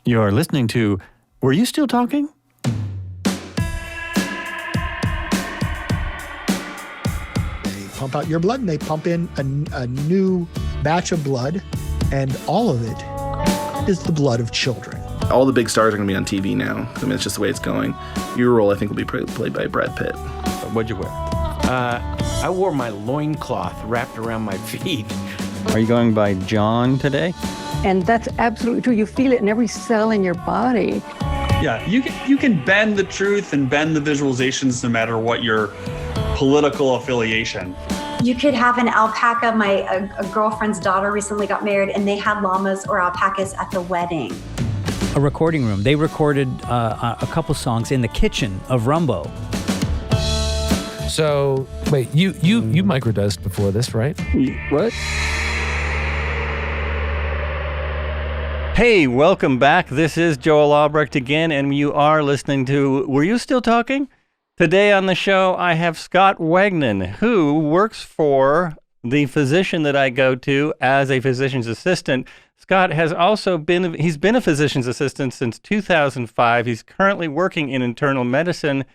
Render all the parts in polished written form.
You're listening to Were You Still Talking? They pump out your blood and they pump in a new batch of blood, and all of it is the blood of children. All the big stars are going to be on TV now. I mean, it's just the way it's going. Your role, I think, will be played by Brad Pitt. What'd you wear? I wore my loincloth wrapped around my feet. Are you going by Jon today? And that's absolutely true. You feel it in every cell in your body. Yeah, you can bend the truth and bend the visualizations no matter what your political affiliation. You could have an alpaca. A girlfriend's daughter recently got married and they had llamas or alpacas at the wedding. A recording room. They recorded a couple songs in the kitchen of Rumbo. So, wait, you microdosed before this, right? What? Hey, welcome back. This is Joel Albrecht again, and you are listening to Were You Still Talking? Today on the show, I have Scott Wagnon, who works for the physician that I go to as a physician's assistant. Scott has also been a physician's assistant since 2005. He's currently working in internal medicine.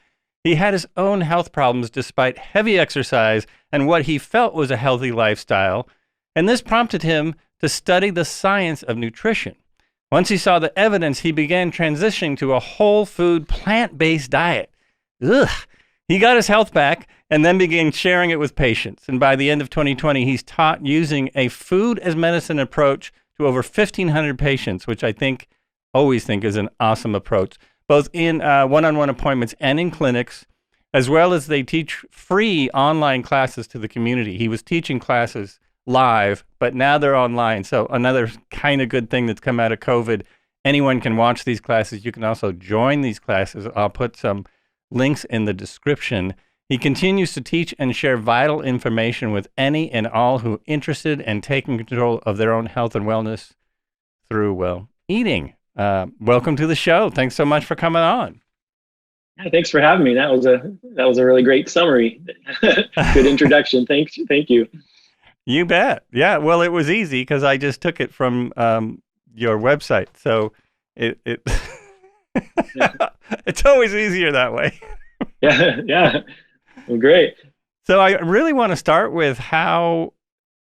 He had his own health problems despite heavy exercise and what he felt was a healthy lifestyle. And this prompted him to study the science of nutrition. Once he saw the evidence, he began transitioning to a whole food, plant-based diet. He got his health back and then began sharing it with patients. And by the end of 2020, he's taught using a food as medicine approach to over 1,500 patients, which I always think is an awesome approach, both in one-on-one appointments and in clinics, as well as they teach free online classes to the community. He was teaching classes live, but now they're online. So another kind of good thing that's come out of COVID, anyone can watch these classes. You can also join these classes. I'll put some links in the description. He continues to teach and share vital information with any and all who are interested in taking control of their own health and wellness through, eating. Welcome to the show. Thanks so much for coming on. Yeah, thanks for having me. That was a really great summary. Good introduction. Thank you. You bet. Yeah. Well, it was easy because I just took it from your website. So it it's always easier that way. Yeah. Well, great. So I really want to start with how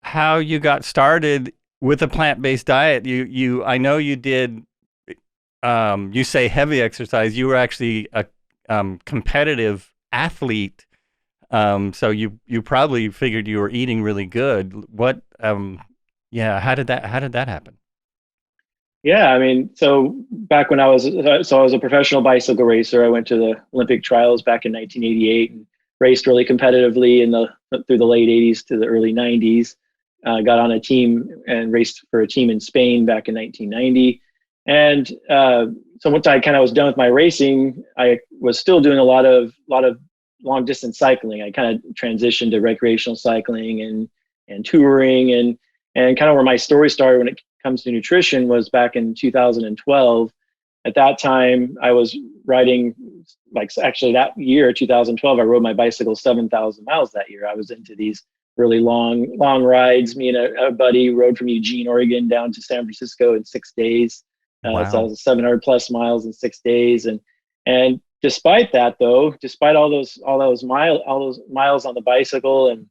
you got started with a plant-based diet. I know you did. You say heavy exercise. You were actually a competitive athlete. So you probably figured you were eating really good. What? How did that happen? Yeah, I mean, so back when I was a professional bicycle racer. I went to the Olympic trials back in 1988 and raced really competitively through the late 80s to the early 90s. Got on a team and raced for a team in Spain back in 1990. And so once I kind of was done with my racing, I was still doing a lot of long distance cycling. I kind of transitioned to recreational cycling and touring and kind of where my story started when it comes to nutrition was back in 2012. At that time, I was riding, actually that year, 2012, I rode my bicycle 7,000 miles that year. I was into these really long rides. Me and a buddy rode from Eugene, Oregon down to San Francisco in 6 days. Wow. So I was 700 plus miles in 6 days. And despite that, though, despite all those miles on the bicycle and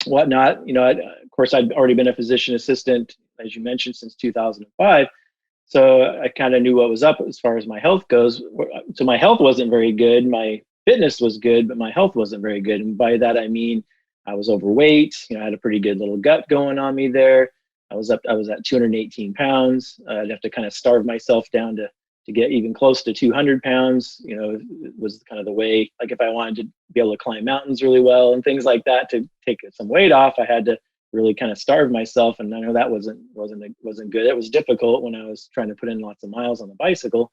whatnot, of course, I'd already been a physician assistant, as you mentioned, since 2005. So I kind of knew what was up as far as my health goes. So my health wasn't very good. My fitness was good, but my health wasn't very good. And by that, I mean, I was overweight. I had a pretty good little gut going on me there. I was at 218 pounds. I'd have to kind of starve myself down to get even close to 200 pounds. It was kind of the way, like if I wanted to be able to climb mountains really well and things like that to take some weight off, I had to really kind of starve myself. And I know that wasn't good. It was difficult when I was trying to put in lots of miles on the bicycle.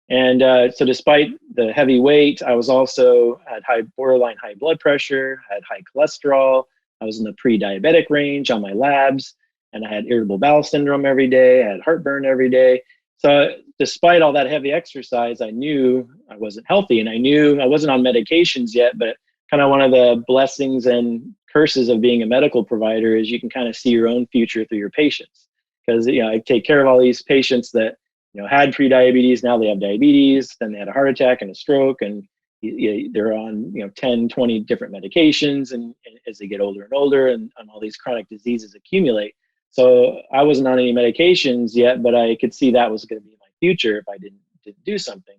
And so despite the heavy weight, I was also had borderline high blood pressure, had high cholesterol. I was in the pre-diabetic range on my labs, and I had irritable bowel syndrome every day. I had heartburn every day. So despite all that heavy exercise, I knew I wasn't healthy, and I knew I wasn't on medications yet, but kind of one of the blessings and curses of being a medical provider is you can kind of see your own future through your patients. Because I take care of all these patients that had pre-diabetes. Now they have diabetes, then they had a heart attack and a stroke, and they're on 10, 20 different medications, and as they get older and older, and all these chronic diseases accumulate. So I wasn't on any medications yet, but I could see that was going to be my future if I didn't do something.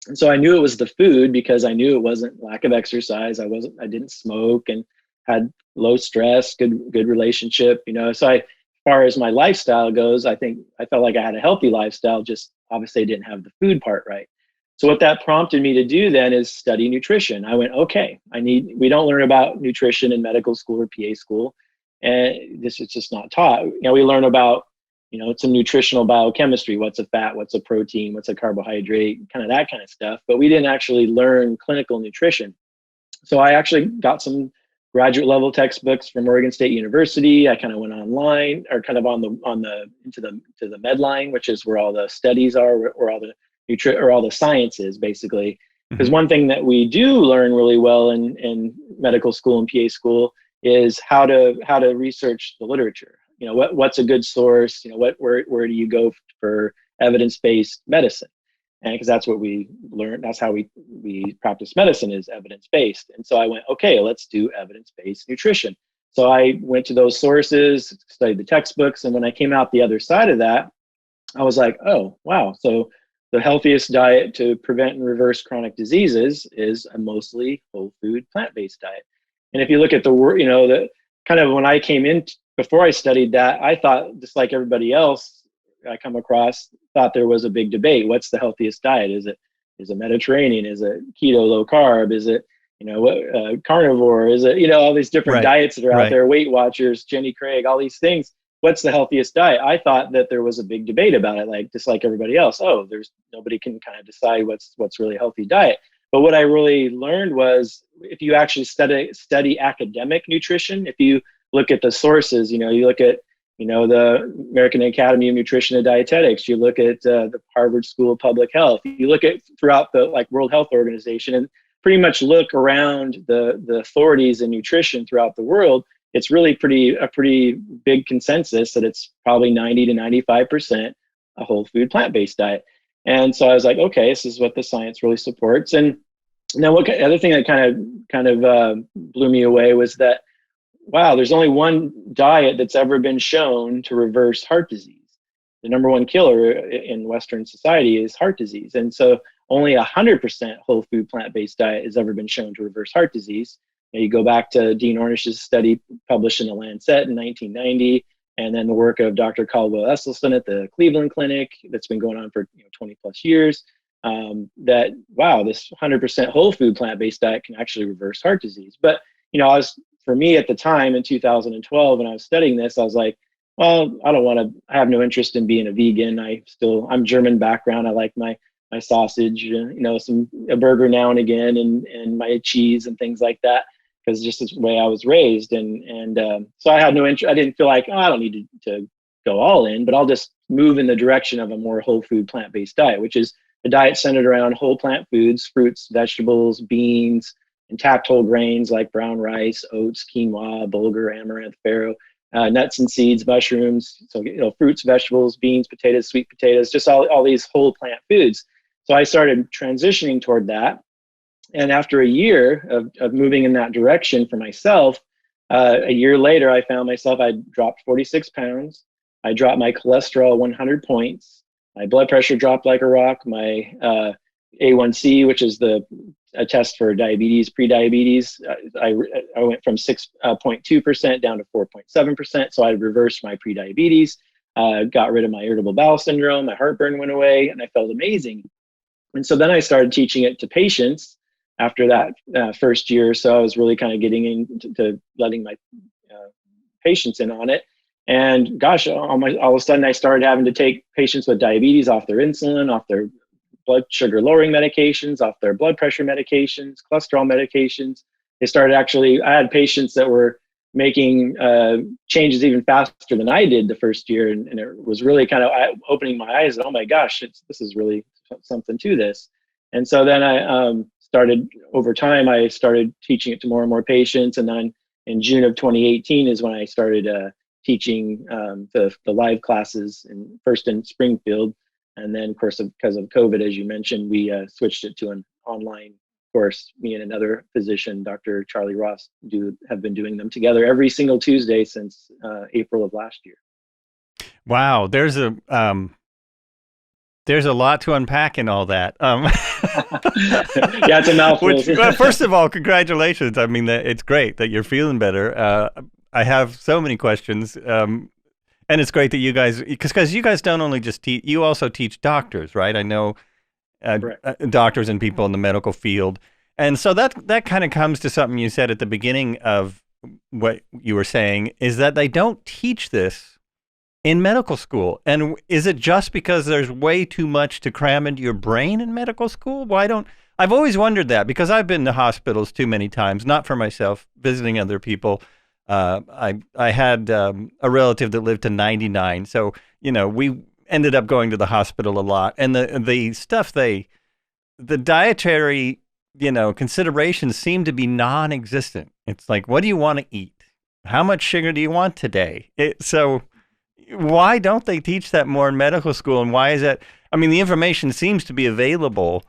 And so I knew it was the food, because I knew it wasn't lack of exercise. I didn't smoke, and had low stress, good relationship, So as far as my lifestyle goes, I think I felt like I had a healthy lifestyle, just obviously I didn't have the food part right. So what that prompted me to do then is study nutrition. I went, okay, we don't learn about nutrition in medical school or PA school. And this is just not taught. We learn about, some nutritional biochemistry, what's a fat, what's a protein, what's a carbohydrate, kind of that kind of stuff. But we didn't actually learn clinical nutrition. So I actually got some graduate level textbooks from Oregon State University. I kind of went online, or kind of into the Medline, which is where all the studies are, where all the science is, basically. Because one thing that we do learn really well in medical school and PA school is how to research the literature. What's a good source? Where do you go for evidence-based medicine? And because that's what we learn, that's how we practice medicine, is evidence-based. And so I went, okay, let's do evidence-based nutrition. So I went to those sources, studied the textbooks, and when I came out the other side of that, I was like, oh, wow. So the healthiest diet to prevent and reverse chronic diseases is a mostly whole food, plant-based diet. And if you look at the kind of when I came in, before I studied that, I thought, just like everybody else I come across, thought there was a big debate. What's the healthiest diet? Is it Mediterranean? Is it keto, low carb? Is it, carnivore? Is it, all these different diets that are out there, Weight Watchers, Jenny Craig, all these things. What's the healthiest diet? I thought that there was a big debate about it, just like everybody else. Oh, nobody can kind of decide what's really a healthy diet. But what I really learned was, if you actually study academic nutrition, if you look at the sources, you look at, the American Academy of Nutrition and Dietetics, you look at the Harvard School of Public Health, you look at throughout the World Health Organization, and pretty much look around the authorities in nutrition throughout the world, it's really a pretty big consensus that it's probably 90 to 95% a whole food plant-based diet. And so I was like, okay, this is what the science really supports. And now the other thing that kind of blew me away was that, wow, there's only one diet that's ever been shown to reverse heart disease. The number one killer in Western society is heart disease. And so only 100% whole food plant-based diet has ever been shown to reverse heart disease. You go back to Dean Ornish's study published in the Lancet in 1990, and then the work of Dr. Caldwell Esselstyn at the Cleveland Clinic that's been going on for 20 plus years, that, wow, this 100% whole food plant-based diet can actually reverse heart disease. But, for me at the time in 2012, when I was studying this, I was like, well, I have no interest in being a vegan. I'm German background. I like my sausage, a burger now and again, and my cheese and things like that, because just the way I was raised. And so I had no interest. I didn't feel like, I don't need to go all in, but I'll just move in the direction of a more whole food plant-based diet, which is a diet centered around whole plant foods, fruits, vegetables, beans, intact whole grains like brown rice, oats, quinoa, bulgur, amaranth, farro, nuts and seeds, mushrooms. So, fruits, vegetables, beans, potatoes, sweet potatoes, just all these whole plant foods. So I started transitioning toward that. And after a year of moving in that direction for myself, a year later, I found myself, I dropped 46 pounds. I dropped my cholesterol 100 points. My blood pressure dropped like a rock. My A1C, which is a test for diabetes, pre-diabetes, I went from 6.2% down to 4.7%. So I reversed my pre-diabetes, got rid of my irritable bowel syndrome, my heartburn went away, and I felt amazing. And so then I started teaching it to patients after that first year or so. I was really kind of getting into letting my patients in on it. And gosh, all of a sudden I started having to take patients with diabetes off their insulin, off their blood sugar lowering medications, off their blood pressure medications, cholesterol medications. I had patients that were making changes even faster than I did the first year. And it was really kind of opening my eyes. Oh my gosh, this is really something to this. And so then over time, I started teaching it to more and more patients. And then in June of 2018 is when I started teaching the live classes, first in Springfield, And then, of course, because of COVID, as you mentioned, we switched it to an online course. Me and another physician, Dr. Charlie Ross, have been doing them together every single Tuesday since April of last year. Wow, there's a lot to unpack in all that. Yeah, it's a mouthful. Well, first of all, congratulations. I mean, it's great that you're feeling better. I have so many questions, and it's great that you guys, because you guys don't only just teach, you also teach doctors, right? I know doctors and people in the medical field. And so that kind of comes to something you said at the beginning of what you were saying, is that they don't teach this in medical school. And is it just because there's way too much to cram into your brain in medical school? I've always wondered that, because I've been to hospitals too many times, not for myself, visiting other people. I had a relative that lived to 99. So, we ended up going to the hospital a lot. And the stuff the dietary, considerations seem to be non-existent. It's like, what do you want to eat? How much sugar do you want today? So why don't they teach that more in medical school? And why is that? I mean, the information seems to be available.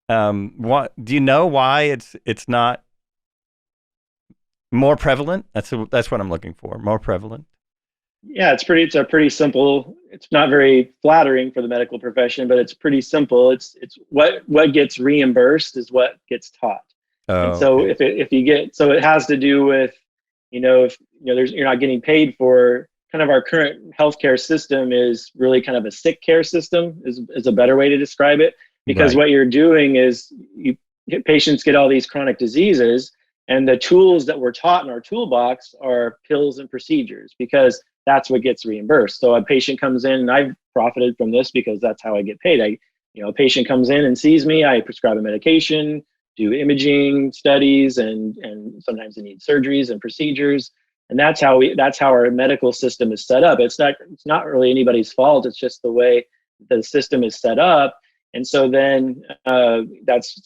What do you know why it's not more prevalent? That's what I'm looking for. More prevalent. Yeah, it's a pretty simple. It's not very flattering for the medical profession, but it's pretty simple. It's what gets reimbursed is what gets taught. Oh, and so okay. if you get, so it has to do with, if you're not getting paid for, kind of our current healthcare system is really kind of a sick care system is a better way to describe it, because what you're doing is patients get all these chronic diseases, and the tools that we're taught in our toolbox are pills and procedures, because that's what gets reimbursed. So a patient comes in, and I've profited from this because that's how I get paid. A patient comes in and sees me, I prescribe a medication, do imaging studies, and sometimes they need surgeries and procedures. And that's how our medical system is set up. It's not really anybody's fault. It's just the way the system is set up. And so then that's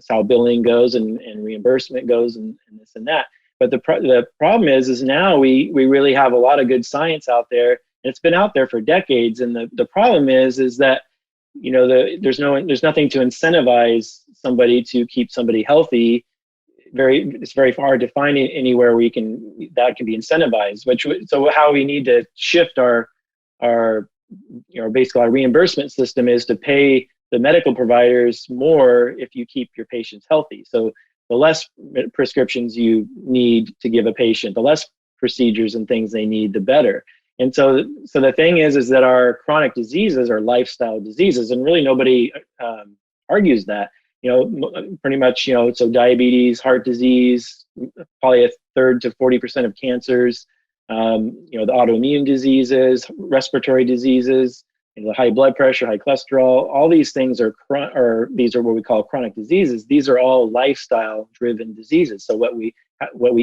how billing goes and reimbursement goes and this and that. But the problem is now we really have a lot of good science out there, and it's been out there for decades. And the problem is that there's nothing to incentivize somebody to keep somebody healthy. It's very hard to find anywhere where that can be incentivized. So how we need to shift our basically our reimbursement system is to pay the medical providers more if you keep your patients healthy. So the less prescriptions you need to give a patient, the less procedures and things they need, the better. And so the thing is that our chronic diseases are lifestyle diseases, and really nobody argues that. Pretty much, so diabetes, heart disease, probably a third to 40% of cancers, the autoimmune diseases, respiratory diseases, the high blood pressure, high cholesterol, all these things these are what we call chronic diseases. These are all lifestyle driven diseases. So what we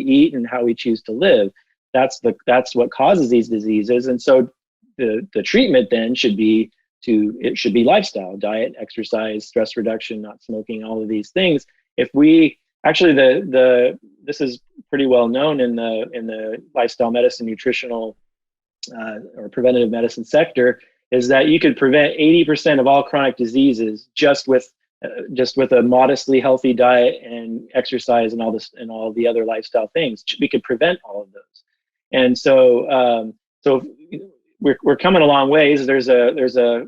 eat and how we choose to live, that's what causes these diseases. And so the treatment then should be lifestyle, diet, exercise, stress reduction, not smoking, all of these things. If we actually, this is pretty well known in the lifestyle medicine, nutritional or preventative medicine sector, is that you could prevent 80% of all chronic diseases just with a modestly healthy diet and exercise and all the other lifestyle things. We could prevent all of those. And so we're coming a long ways. There's a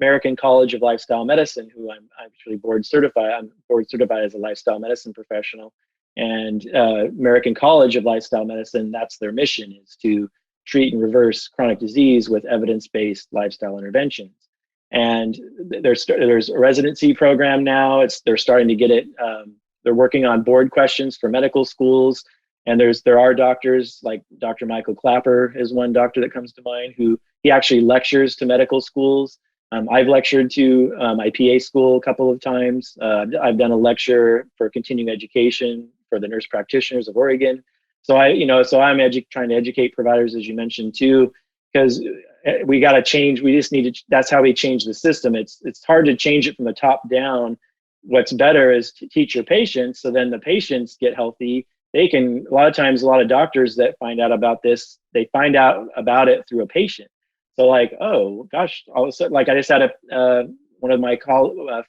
American College of Lifestyle Medicine who I'm actually board certified. I'm board certified as a lifestyle medicine professional, and American College of Lifestyle Medicine, that's their mission, is to treat and reverse chronic disease with evidence-based lifestyle interventions. And there's a residency program now. They're starting to get it. They're working on board questions for medical schools. And there are doctors like Dr. Michael Clapper is one doctor that comes to mind, who he actually lectures to medical schools. I've lectured to my PA school a couple of times. I've done a lecture for continuing education for the nurse practitioners of Oregon. So I'm trying to educate providers, as you mentioned too, because we got to change. We just need to. That's how we change the system. It's hard to change it from the top down. What's better is to teach your patients, so then the patients get healthy. A lot of times, a lot of doctors that find out about this, they find out about it through a patient. So like, oh gosh, all of a sudden, like I just had one of my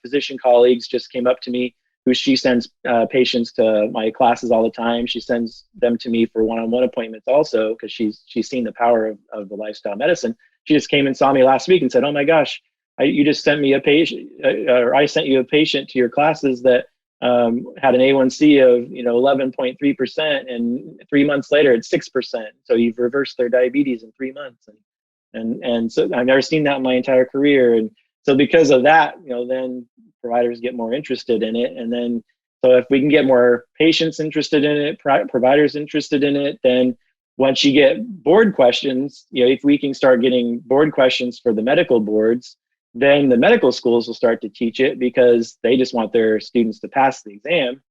physician colleagues just came up to me, who she sends patients to my classes all the time. She sends them to me for one-on-one appointments also, because she's seen the power of the lifestyle medicine. She just came and saw me last week and said, "Oh my gosh, you just sent me a patient, or I sent you a patient to your classes that had an A1C of 11.3%, and 3 months later it's 6%. So you've reversed their diabetes in 3 months." And so I've never seen that in my entire career. And so because of that, then providers get more interested in it. And then, so if we can get more patients interested in it, providers interested in it, then once you get board questions, if we can start getting board questions for the medical boards, then the medical schools will start to teach it, because they just want their students to pass the exam.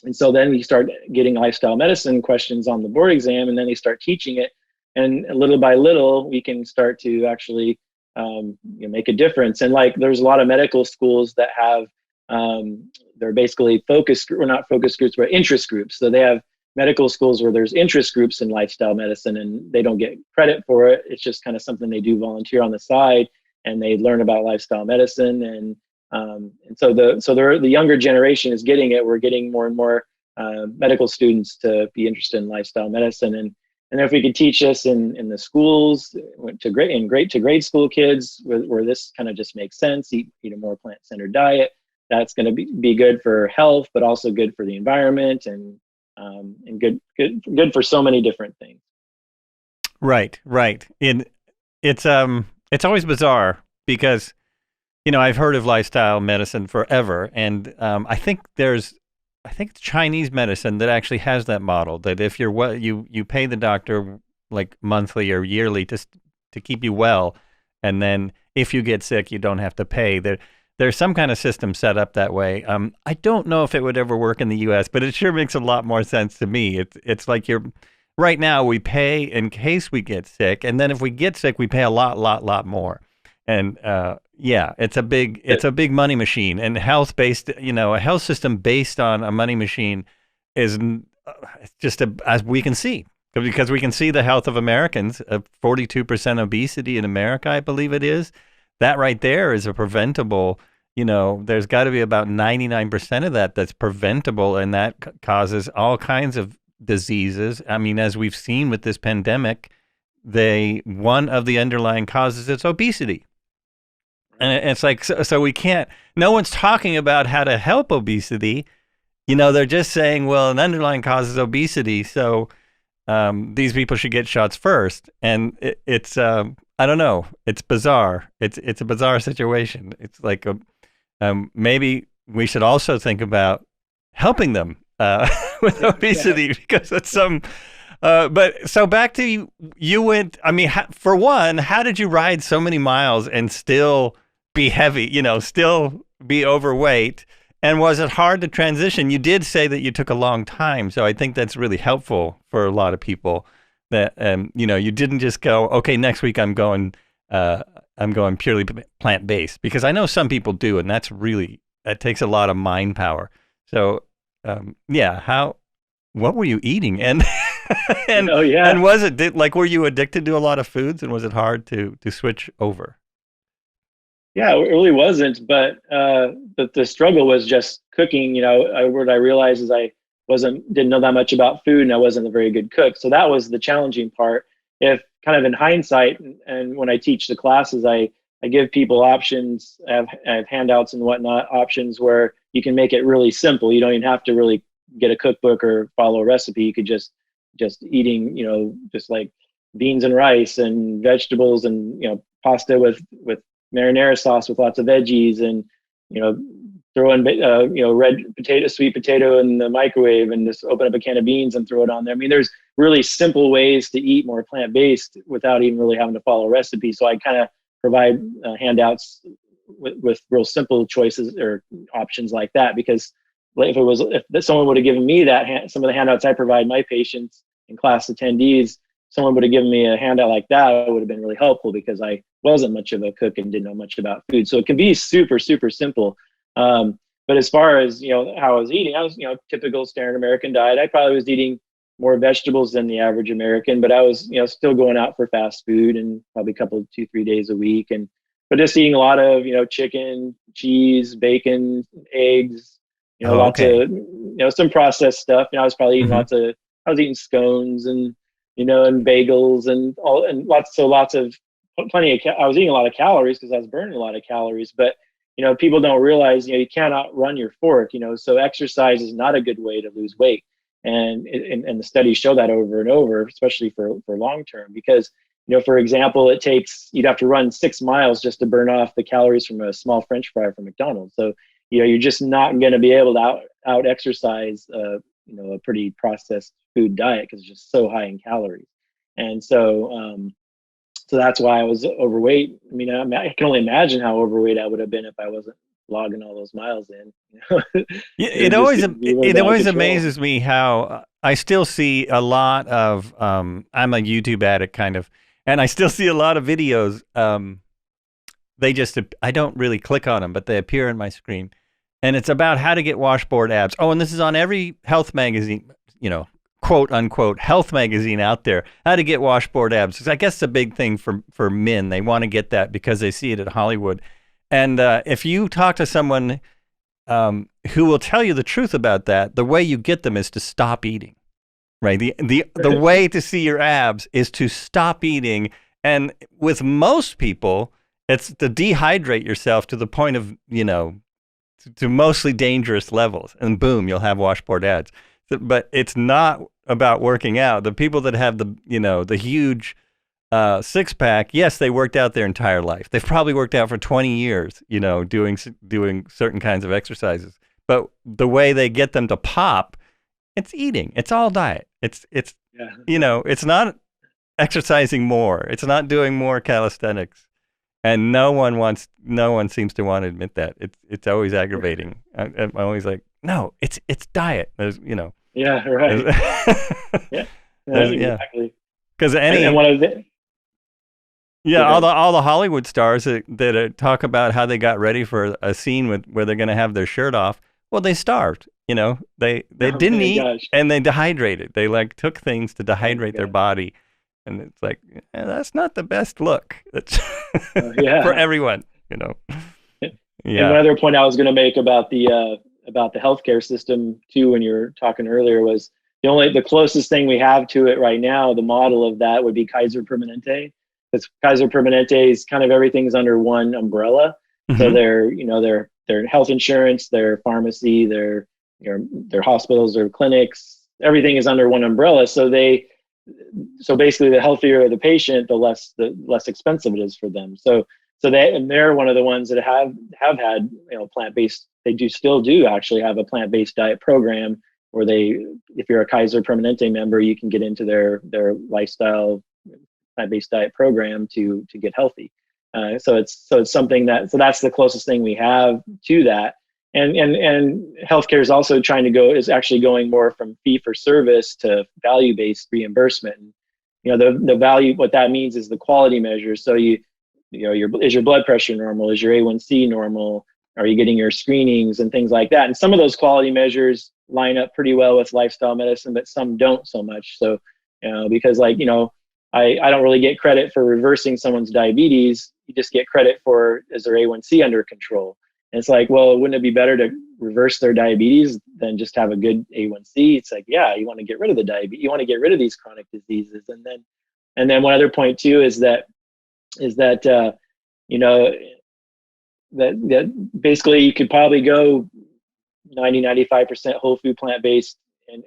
And so then we start getting lifestyle medicine questions on the board exam, and then they start teaching it. And little by little, we can start to actually make a difference. And like, there's a lot of medical schools that have, they're basically not focus groups, but interest groups. So they have medical schools where there's interest groups in lifestyle medicine, and they don't get credit for it. It's just kind of something they do volunteer on the side, and they learn about lifestyle medicine. And so the younger generation is getting it. We're getting more and more medical students to be interested in lifestyle medicine. And if we could teach this in the schools to grade school kids, where this kind of just makes sense, eat a more plant-centered diet, that's going to be good for health, but also good for the environment, and good for so many different things. Right. It's always bizarre, because I've heard of lifestyle medicine forever, and I think it's Chinese medicine that actually has that model, that if you're well, you pay the doctor like monthly or yearly to keep you well, and then if you get sick, you don't have to pay. There's some kind of system set up that way. I don't know if it would ever work in the U.S., but it sure makes a lot more sense to me. It's like right now we pay in case we get sick, and then if we get sick, we pay a lot more. And it's a big money machine, and health-based, a health system based on a money machine is just as we can see, because we can see the health of Americans. 42% obesity in America, I believe it is. That right there is a preventable. There's got to be about 99% of that's preventable, and that causes all kinds of diseases. I mean, as we've seen with this pandemic, one of the underlying causes is obesity. And it's like, so we can't, no one's talking about how to help obesity. They're just saying, well, an underlying cause is obesity, so these people should get shots first. And it's, I don't know, it's bizarre. It's a bizarre situation. It's like, maybe we should also think about helping them with obesity, because it's some... but so back to you went, I mean, for one, how did you ride so many miles and still be heavy, still be overweight? And was it hard to transition? You did say that you took a long time. So I think that's really helpful for a lot of people, that, you didn't just go, okay, next week I'm going purely plant-based, because I know some people do. And that takes a lot of mind power. So, what were you eating? And and was it were you addicted to a lot of foods, and was it hard to switch over? Yeah, it really wasn't, but the struggle was just cooking. What I realized is I didn't know that much about food, and I wasn't a very good cook. So that was the challenging part. If kind of in hindsight, and when I teach the classes, I give people options. I have handouts and whatnot, options where you can make it really simple. You don't even have to really get a cookbook or follow a recipe. You could just eating, just like beans and rice and vegetables, and pasta with marinara sauce with lots of veggies, and throw in sweet potato in the microwave, and just open up a can of beans and throw it on there. I mean, there's really simple ways to eat more plant-based without even really having to follow a recipe. So I kind of provide handouts with real simple choices or options like that, because if someone would have given me some of the handouts I provide my patients and class attendees, someone would have given me a handout like that, it would have been really helpful, because I wasn't much of a cook and didn't know much about food. So it can be super, super simple. But as far as, how I was eating, I was, typical standard American diet. I probably was eating more vegetables than the average American, but I was, still going out for fast food and probably a couple, 2-3 days a week. But just eating a lot of, chicken, cheese, bacon, eggs, lots of, some processed stuff. I was probably eating I was eating scones and, and bagels and lots of, I was eating a lot of calories because I was burning a lot of calories, but, people don't realize, you cannot run your fork, so exercise is not a good way to lose weight. And the studies show that over and over, especially for long term, because, for example, you'd have to run 6 miles just to burn off the calories from a small French fry from McDonald's. So, you're just not going to be able to out exercise, a pretty processed food diet because it's just so high in calories. And so, so that's why I was overweight. I mean, I can only imagine how overweight I would have been if I wasn't logging all those miles in. It always amazes me how I still see a lot of I'm a YouTube addict kind of, and I still see a lot of videos. I don't really click on them, but they appear on my screen, and it's about how to get washboard abs. Oh, and this is on every health magazine, quote unquote health magazine out there, how to get washboard abs. 'Cause I guess it's a big thing for men. They want to get that because they see it at Hollywood. And if you talk to someone who will tell you the truth about that, the way you get them is to stop eating, right? The way to see your abs is to stop eating. And with most people, it's to dehydrate yourself to the point of, to mostly dangerous levels. And boom, you'll have washboard abs. But it's not about working out. The people that have the huge 6-pack, yes, they worked out their entire life. They've probably worked out for 20 years, doing certain kinds of exercises. But the way they get them to pop, it's eating. It's all diet. It's it's not exercising more. It's not doing more calisthenics. And no one seems to want to admit that. It's always aggravating. I'm always like, no, it's diet. There's, Yeah, right. Yeah, exactly. Because and one of the all the Hollywood stars that talk about how they got ready for a scene where they're going to have their shirt off. Well, they starved. They didn't eat and they dehydrated. They took things to dehydrate their body, and it's like that's not the best look. It's for everyone. Yeah. And one other point I was going to make about the healthcare system too, when you were talking earlier, was the closest thing we have to it right now. The model of that would be Kaiser Permanente. Because Kaiser Permanente is kind of everything's under one umbrella. Mm-hmm. So their health insurance, their pharmacy, their hospitals, their clinics, everything is under one umbrella. So basically, the healthier the patient, the less expensive it is for them. So they're one of the ones that have had plant-based. They still do actually have a plant-based diet program where if you're a Kaiser Permanente member, you can get into their lifestyle plant-based diet program to get healthy. So it's something that's the closest thing we have to that. And healthcare is also is actually going more from fee for service to value-based reimbursement. The value, what that means is the quality measures. So is your blood pressure normal? Is your A1C normal? Are you getting your screenings and things like that? And some of those quality measures line up pretty well with lifestyle medicine, but some don't so much. So, because I don't really get credit for reversing someone's diabetes. You just get credit for, is their A1C under control? And it's like, well, wouldn't it be better to reverse their diabetes than just have a good A1C? It's like, yeah, you want to get rid of the diabetes. You want to get rid of these chronic diseases. And then one other point too is that that basically you could probably go 95% whole food plant-based and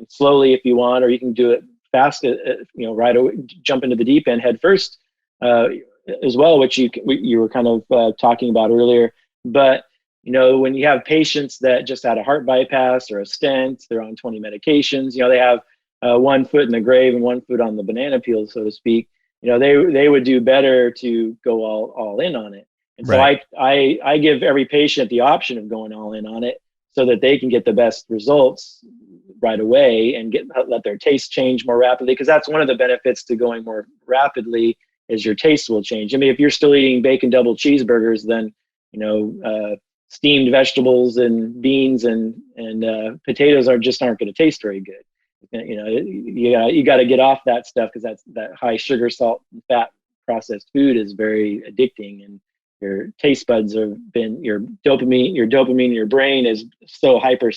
slowly if you want, or you can do it fast, right away, jump into the deep end head first as well, which you were kind of talking about earlier. But when you have patients that just had a heart bypass or a stent, they're on 20 medications, they have 1 foot in the grave and 1 foot on the banana peel, so to speak. They would do better to go all in on it. And so I give every patient the option of going all in on it so that they can get the best results right away and let their taste change more rapidly. Because that's one of the benefits to going more rapidly is your taste will change. I mean, if you're still eating bacon double cheeseburgers, then, steamed vegetables and beans and potatoes aren't going to taste very good. You got to get off that stuff, because that high sugar, salt, and fat processed food is very addicting, and your taste buds your dopamine in your brain is so hyper,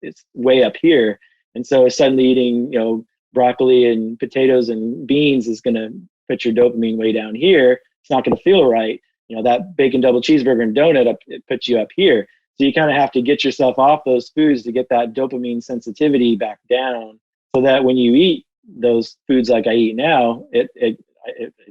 it's way up here. And so suddenly eating, broccoli and potatoes and beans is going to put your dopamine way down here. It's not going to feel right. That bacon double cheeseburger and donut it puts you up here. So you kind of have to get yourself off those foods to get that dopamine sensitivity back down, so that when you eat those foods like I eat now, it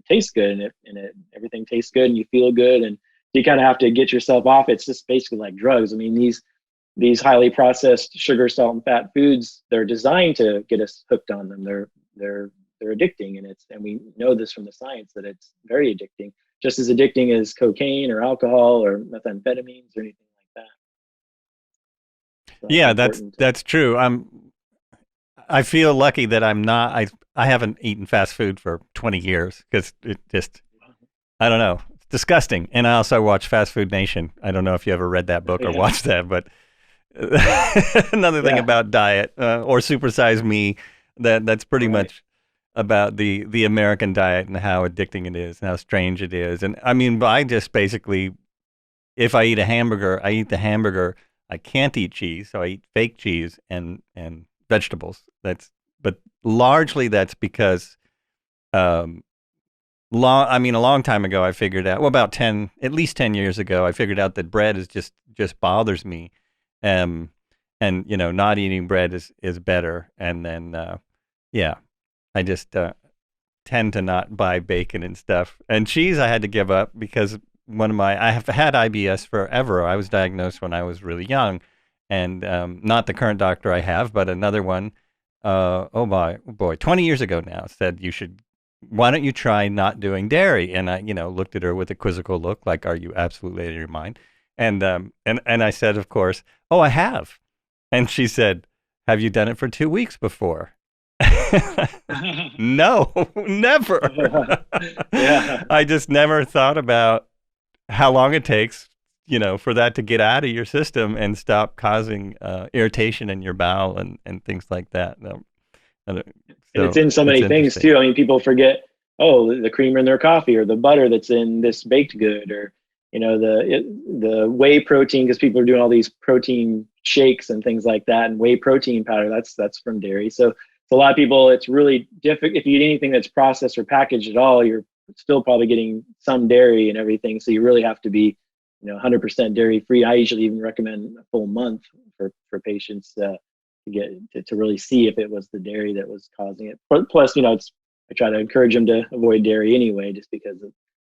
tastes good, and everything tastes good, and you feel good. And you kind of have to get yourself off. It's just basically like drugs. I mean, these highly processed sugar, salt, and fat foods, they're designed to get us hooked on them. They're addicting, and we know this from the science that it's very addicting, just as addicting as cocaine or alcohol or methamphetamines or anything like that. So yeah, that's true. I feel lucky that I'm not. I haven't eaten fast food for 20 years, because it just, I don't know, it's disgusting. And I also watch Fast Food Nation. I don't know if you ever read that book or watched that, but another thing about diet or Supersize Me, that's pretty much about the American diet and how addicting it is and how strange it is. And I mean, I just basically, if I eat a hamburger, I eat the hamburger. I can't eat cheese, so I eat fake cheese and vegetables. But largely that's because, a long time ago I figured out, at least 10 years ago, I figured out that bread is just bothers me, and not eating bread is better. And then I just tend to not buy bacon and stuff. And cheese I had to give up because I have had IBS forever. I was diagnosed when I was really young, and not the current doctor I have, but another one, 20 years ago now, said why don't you try not doing dairy? And I, looked at her with a quizzical look, like, are you absolutely out of your mind? And I said, of course, oh, I have. And she said, have you done it for 2 weeks before? No, never. Yeah. I just never thought about how long it takes, for that to get out of your system and stop causing irritation in your bowel and things like that. And it's in so many things too. I mean, people forget, the creamer in their coffee, or the butter that's in this baked good, or the whey protein, because people are doing all these protein shakes and things like that, and whey protein powder, that's from dairy. So a lot of people, it's really difficult. If you eat anything that's processed or packaged at all, you're still probably getting some dairy and everything. So you really have to be 100% dairy free. I usually even recommend a full month for patients to really see if it was the dairy that was causing it. Plus, I try to encourage them to avoid dairy anyway, just because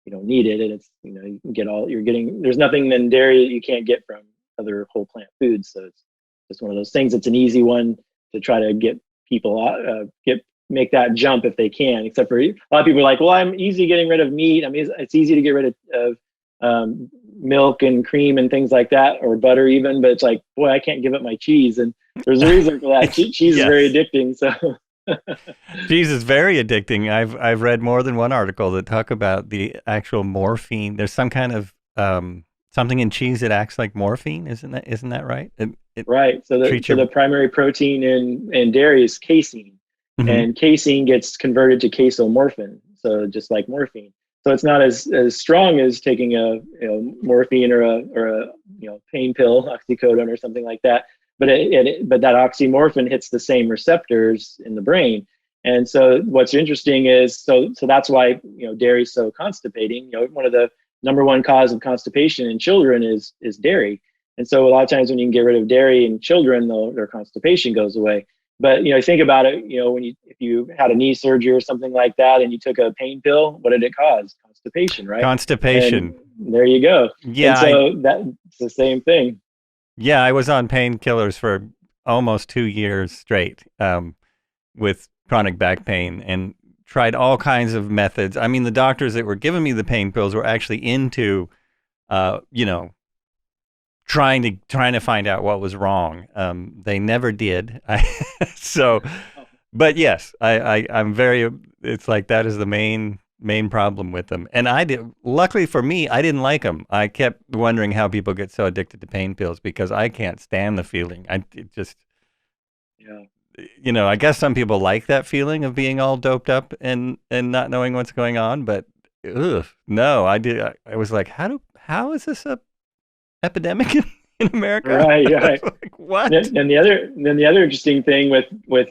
you don't need it, and it's you can get there's nothing in dairy that you can't get from other whole plant foods. So it's just one of those things. It's an easy one to try to get people make that jump if they can. Except for a lot of people are like, well, I'm easy getting rid of meat. I mean, it's easy to get rid of milk and cream and things like that, or butter even. But it's like, boy, I can't give up my cheese, and there's a reason for that. Cheese is very addicting. So cheese is very addicting. I've read more than one article that talk about the actual morphine. There's some kind of something in cheese that acts like morphine. Isn't that right? Right. So the primary protein in dairy is casein, and casein gets converted to casomorphin. So just like morphine. So it's not as strong as taking a morphine or a pain pill, oxycodone or something like that. But but that oxymorphin hits the same receptors in the brain. And so what's interesting is so that's why dairy is so constipating. One of the number one cause of constipation in children is dairy. And so a lot of times when you can get rid of dairy in children, their constipation goes away. But think about it. If you had a knee surgery or something like that, and you took a pain pill, what did it cause? Constipation, right? Constipation. And there you go. Yeah. And so that's the same thing. Yeah, I was on painkillers for almost 2 years straight with chronic back pain, and tried all kinds of methods. I mean, the doctors that were giving me the pain pills were actually into, trying to find out what was wrong. They never did. But yes, I'm very. It's like that is the main problem with them. And luckily for me, I didn't like them. I kept wondering how people get so addicted to pain pills, because I can't stand the feeling. I guess some people like that feeling of being all doped up and not knowing what's going on, but no, I was like, how is this a epidemic in America? Right. Like, what? And the other interesting thing with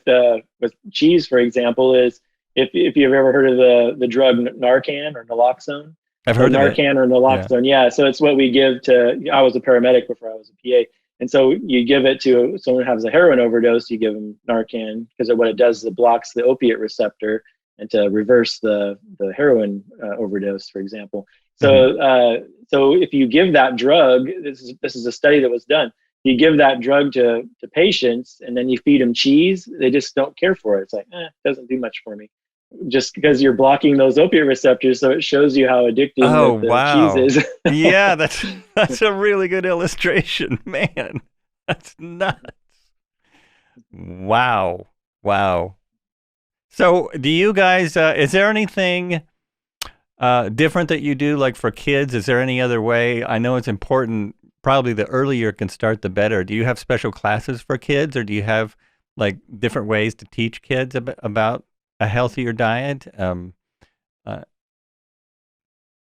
cheese, for example, is if you've ever heard of the drug Narcan or naloxone. I've heard of it. Narcan or naloxone. Yeah. So it's what we give to. I was a paramedic before I was a PA, and so you give it to someone who has a heroin overdose. You give them Narcan because what it does is it blocks the opiate receptor and to reverse the heroin overdose, for example. So so if you give that drug, this is a study that was done. You give that drug to patients and then you feed them cheese, they just don't care for it. It's like, it doesn't do much for me. Just because you're blocking those opiate receptors, so it shows you how addicting the cheese is. Yeah, that's a really good illustration, man. That's nuts. Wow. So, do you guys? Is there anything different that you do, like for kids? Is there any other way? I know it's important. Probably the earlier it can start, the better. Do you have special classes for kids, or do you have like different ways to teach kids about a healthier diet?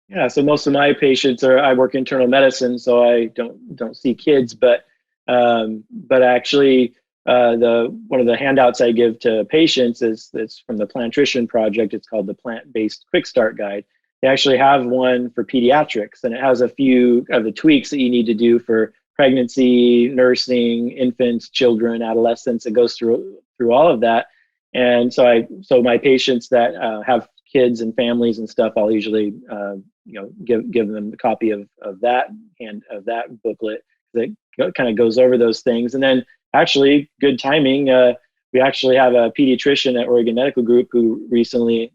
Yeah, so most of my patients I work internal medicine, so I don't see kids, but actually one of the handouts I give to patients it's from the Plantrition Project. It's called the Plant-Based Quick Start Guide. They actually have one for pediatrics, and it has a few of the tweaks that you need to do for pregnancy, nursing, infants, children, adolescents. It goes through all of that. And so my patients that have kids and families and stuff, I'll usually give them a copy of that booklet that kind of goes over those things. And then actually, good timing, we actually have a pediatrician at Oregon Medical Group who recently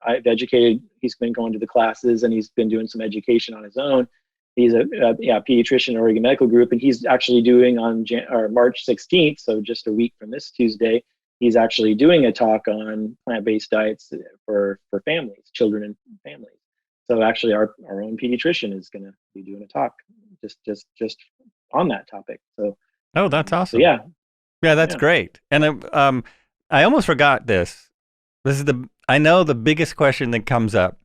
I've educated. He's been going to the classes and he's been doing some education on his own. He's a pediatrician at Oregon Medical Group, and he's actually doing on March 16th, so just a week from this Tuesday, he's actually doing a talk on plant-based diets for families, children and families. So actually our own pediatrician is going to be doing a talk just on that topic. So that's awesome. So that's great. And I almost forgot this. I know the biggest question that comes up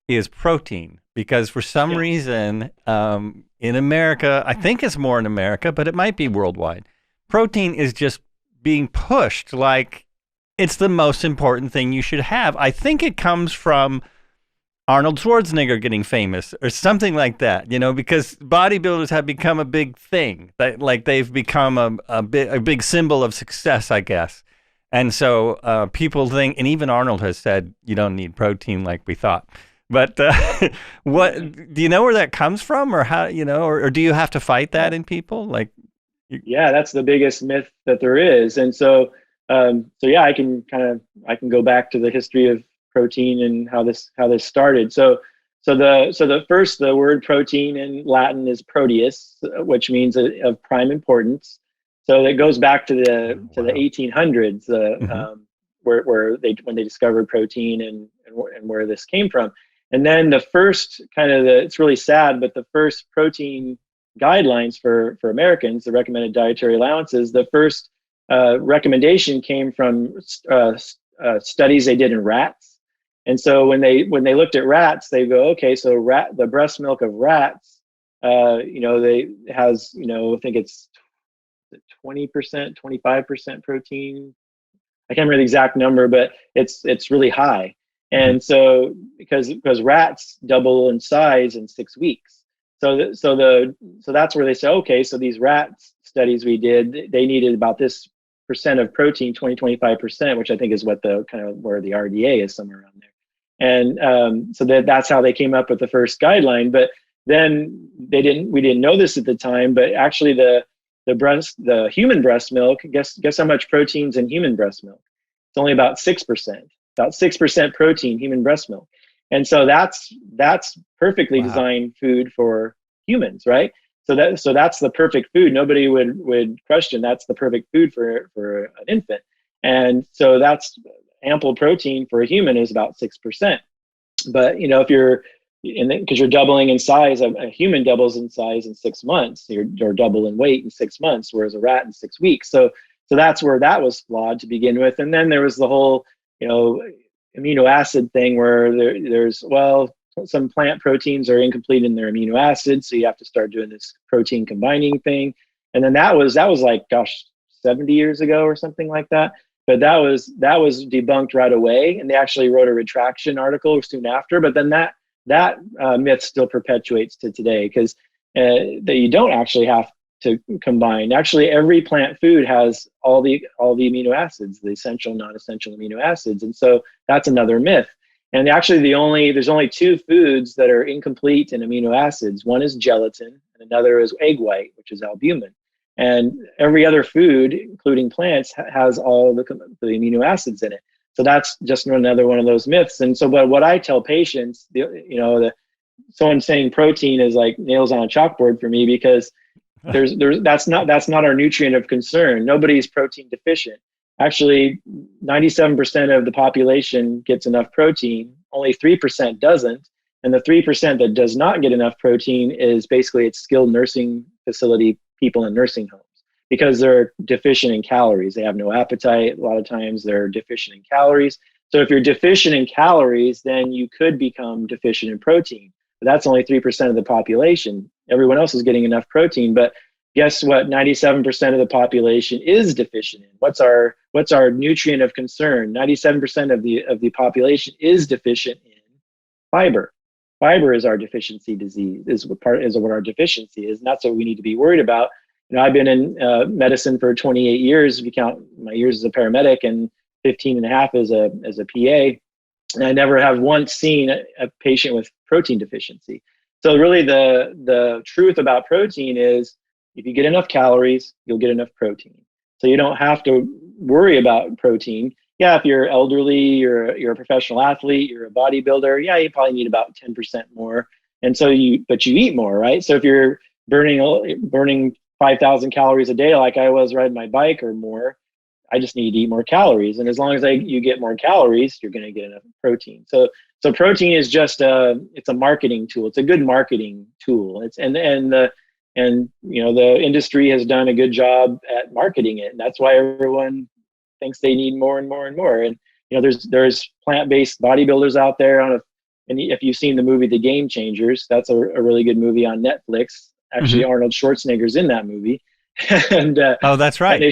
is protein, because for some reason in America, I think it's more in America, but it might be worldwide, protein is just being pushed like it's the most important thing you should have. I think it comes from Arnold Schwarzenegger getting famous or something like that, because bodybuilders have become a big thing. They've become a big symbol of success, I guess. And so people think, and even Arnold has said, you don't need protein like we thought. But what do you know where that comes from, or how, or do you have to fight that in people? Yeah, that's the biggest myth that there is. And so I can go back to the history of protein and how this started. So the word protein in Latin is proteus, which means of prime importance. So it goes back to the 1800s, when they discovered protein and where this came from. And then the first it's really sad, but the first protein guidelines for Americans, the recommended dietary allowances, the first recommendation came from studies they did in rats. And so when they looked at rats, they go, okay, so the breast milk of rats, they has, I think it's 20%, 25% protein. I can't remember the exact number, but it's really high. And so because rats double in size in 6 weeks. So that's where they say, okay, so these rat studies we did, they needed about this percent of protein, 20-25%, which I think is what where the RDA is, somewhere around there. And so that's how they came up with the first guideline. But then we didn't know this at the time, but actually the human breast milk, guess how much protein's in human breast milk? It's only about 6% protein, human breast milk. And so that's perfectly designed food for humans, right? So that's the perfect food. Nobody would question that's the perfect food for an infant. And so that's ample protein for a human is about 6%. But if you're because you're doubling in size, a human doubles in size in 6 months. You're double in weight in 6 months, whereas a rat in 6 weeks. So So that's where that was flawed to begin with. And then there was the whole, amino acid thing where there's some plant proteins are incomplete in their amino acids, so you have to start doing this protein combining thing. And then that was like, 70 years ago or something like that. But that was debunked right away, and they actually wrote a retraction article soon after. But then that myth still perpetuates to today, because that you don't actually have to combine. Actually, every plant food has all the amino acids, the essential, non-essential amino acids, and so that's another myth. And actually, there's only two foods that are incomplete in amino acids. One is gelatin, and another is egg white, which is albumin. And every other food, including plants, has all the amino acids in it. So that's just another one of those myths. And so, but what I tell patients, someone saying protein is like nails on a chalkboard for me, because that's not our nutrient of concern. Nobody's protein deficient. Actually, 97% of the population gets enough protein. Only 3% doesn't. And the 3% that does not get enough protein is basically it's skilled nursing facility people in nursing homes, because they're deficient in calories. They have no appetite. A lot of times they're deficient in calories. So if you're deficient in calories, then you could become deficient in protein. But that's only 3% of the population. Everyone else is getting enough protein. But guess what? 97% of the population is deficient in. What's our nutrient of concern? 97% of the population is deficient in fiber. Fiber is our deficiency disease, is what our deficiency is. And that's what we need to be worried about. I've been in medicine for 28 years, if you count my years as a paramedic, and 15 and a half as a PA. And I never have once seen a patient with protein deficiency. So really the truth about protein is, if you get enough calories, you'll get enough protein. So you don't have to worry about protein. Yeah, if you're elderly, you're a professional athlete, you're a bodybuilder, yeah, you probably need about 10% more. And so but you eat more, right? So if you're burning 5,000 calories a day, like I was riding my bike or more, I just need to eat more calories. And as long as you get more calories, you're going to get enough protein. So protein is just it's a marketing tool. It's a good marketing tool. The industry has done a good job at marketing it, and that's why everyone thinks they need more and more and more. And there's plant-based bodybuilders out there and if you've seen the movie The Game Changers, that's a really good movie on Netflix. Actually, Arnold Schwarzenegger's in that movie. And oh, that's right. And they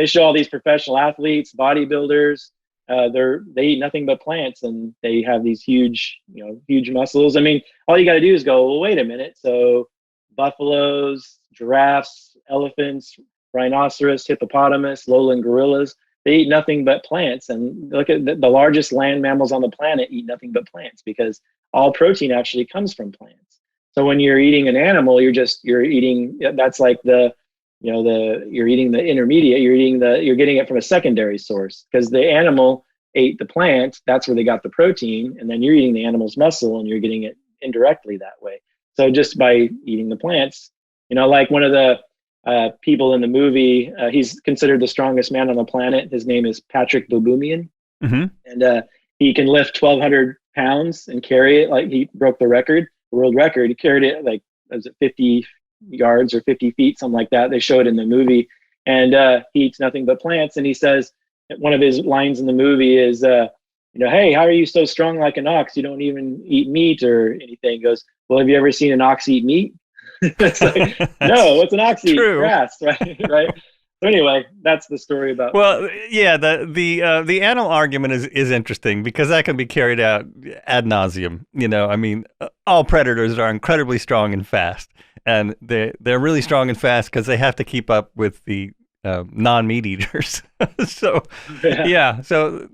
show all these professional athletes, bodybuilders. They eat nothing but plants, and they have these huge muscles. I mean, all you got to do is go, well, wait a minute. So buffaloes, giraffes, elephants, rhinoceros, hippopotamus, lowland gorillas, they eat nothing but plants. And look at the largest land mammals on the planet eat nothing but plants, because all protein actually comes from plants. So when you're eating an animal, you're eating, that's like you're eating the intermediate, you're getting it from a secondary source, because the animal ate the plant, that's where they got the protein, and then you're eating the animal's muscle and you're getting it indirectly that way. So just by eating the plants, like one of the people in the movie, he's considered the strongest man on the planet. His name is Patrick Boboumian. And he can lift 1,200 pounds and carry it. Like, he broke the world record. He carried it like, was it 50 yards or 50 feet, something like that. They show it in the movie. And he eats nothing but plants. And he says, one of his lines in the movie is, hey, how are you so strong like an ox? You don't even eat meat or anything. He goes, well, have you ever seen an ox eat meat? It's like, no, what's an ox eat? Grass, right? Right. So anyway, that's the story about. Well, yeah, the animal argument is interesting, because that can be carried out ad nauseum. I mean, all predators are incredibly strong and fast, and they're really strong and fast because they have to keep up with the non-meat eaters. So yeah, so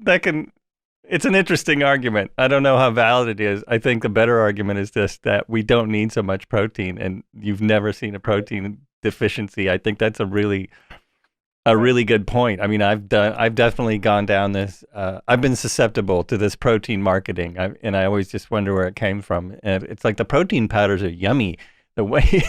it's an interesting argument. I don't know how valid it is. I think the better argument is just that we don't need so much protein, and you've never seen a protein deficiency. I think that's a really good point. I mean, I've definitely gone down this. I've been susceptible to this protein marketing, and I always just wonder where it came from. And it's like the protein powders are yummy. The way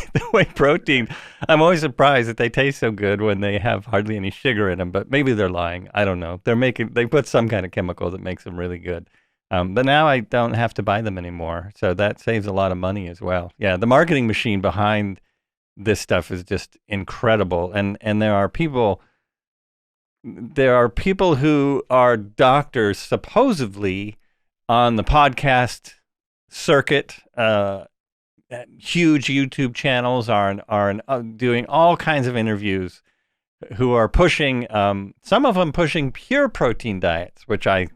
protein, I'm always surprised that they taste so good when they have hardly any sugar in them. But maybe they're lying. I don't know. They put some kind of chemical that makes them really good. But now I don't have to buy them anymore, so that saves a lot of money as well. Yeah, the marketing machine behind this stuff is just incredible, and there are people there are people who are doctors supposedly on the podcast circuit, huge YouTube channels are doing all kinds of interviews, who are pushing, some of them pushing pure protein diets, which I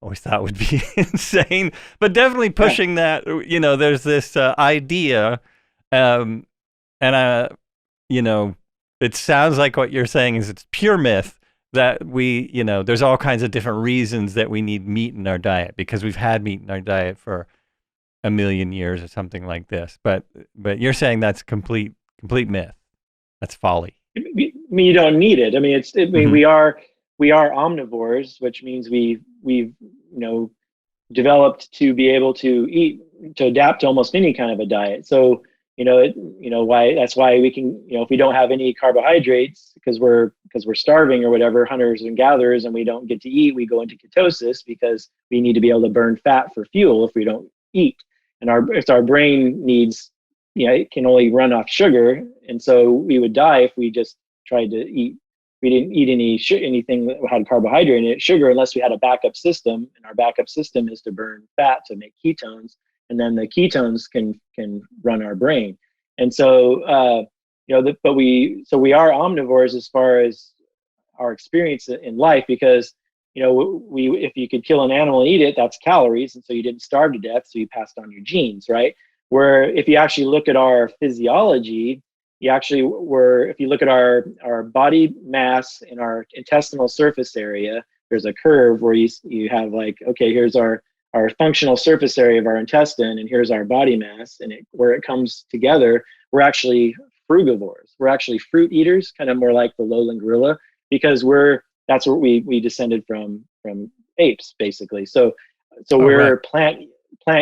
always thought would be insane, but definitely pushing that. There's this idea, and it sounds like what you're saying is it's pure myth that there's all kinds of different reasons that we need meat in our diet, because we've had meat in our diet for a million years or something like this. But you're saying that's complete myth. That's folly. I mean, you don't need it. I mean, we are omnivores, which means we've developed to be able to adapt to almost any kind of a diet. So that's why we can, if we don't have any carbohydrates because we're starving or whatever, hunters and gatherers, and we don't get to eat, we go into ketosis because we need to be able to burn fat for fuel if we don't eat. And if our brain needs, it can only run off sugar, and so we would die if we just tried to eat. We didn't eat anything that had carbohydrate in it, sugar, unless we had a backup system. And our backup system is to burn fat to make ketones, and then the ketones can run our brain. And so we are omnivores as far as our experience in life, because if you could kill an animal and eat it, that's calories, and so you didn't starve to death, so you passed on your genes, right? Where if you actually look at our physiology, if you look at our body mass and our intestinal surface area, there's a curve where you have here's our functional surface area of our intestine, and here's our body mass, and where it comes together, we're actually frugivores. We're actually fruit eaters, kind of more like the lowland gorilla, because that's where we descended from apes, basically. So we're plant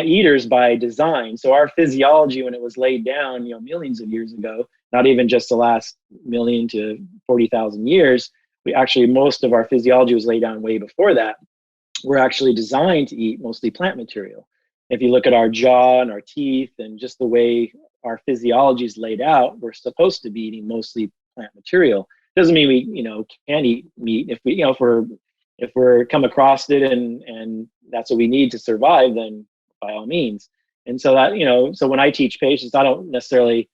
eaters by design. So our physiology, when it was laid down, millions of years ago, not even just the last 1,000,000 to 40,000 years, most of our physiology was laid down way before that. We're actually designed to eat mostly plant material. If you look at our jaw and our teeth and just the way our physiology is laid out, we're supposed to be eating mostly plant material. Doesn't mean we can't eat meat. If we're come across it and that's what we need to survive, then by all means. And so so when I teach patients, I don't necessarily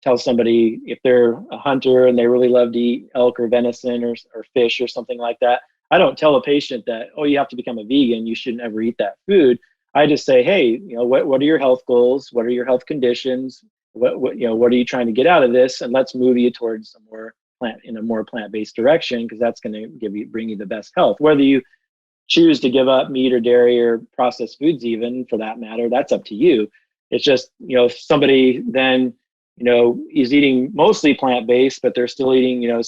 tell somebody, if they're a hunter and they really love to eat elk or venison or fish or something like that, I don't tell a patient that, you have to become a vegan, you shouldn't ever eat that food. I just say, hey, what are your health goals? What are your health conditions? What are you trying to get out of this? And let's move you towards a more plant-based direction, because that's going to bring you the best health. Whether you choose to give up meat or dairy or processed foods, even for that matter, that's up to you. It's just, if somebody then, is eating mostly plant-based, but they're still eating,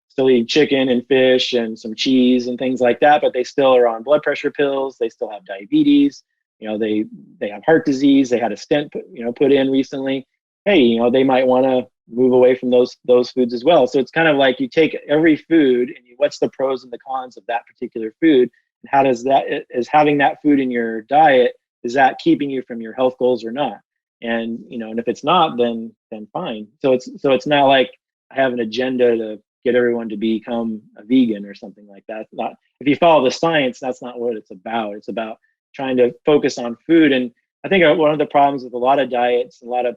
still eating chicken and fish and some cheese and things like that, but they still are on blood pressure pills, they still have diabetes, they have heart disease, they had a stent put in recently. Hey, they might want to move away from those foods as well. So it's kind of like you take every food and what's the pros and the cons of that particular food, and how does is having that food in your diet, is that keeping you from your health goals or not? And and if it's not, then fine. So it's not like I have an agenda to get everyone to become a vegan or something like that. It's not, if you follow the science, that's not what it's about. It's about trying to focus on food. And I think one of the problems with a lot of diets, a lot of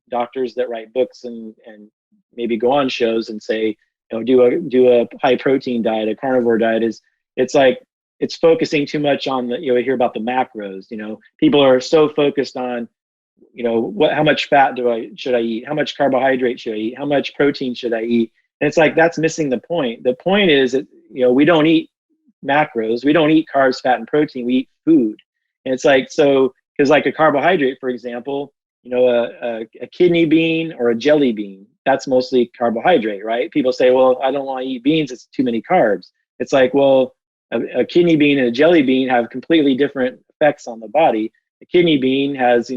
doctors that write books and maybe go on shows and say, do a high protein diet, a carnivore diet, is it's focusing too much on the, you hear about the macros. People are so focused on, how much fat should I eat? How much carbohydrate should I eat? How much protein should I eat? And it's like, that's missing the point. The point is that, we don't eat macros. We don't eat carbs, fat, and protein. We eat food. And it's like, because like a carbohydrate, for example, a kidney bean or a jelly bean, that's mostly carbohydrate, right? People say, well, I don't want to eat beans, it's too many carbs. It's like, well, a kidney bean and a jelly bean have completely different effects on the body. A kidney bean has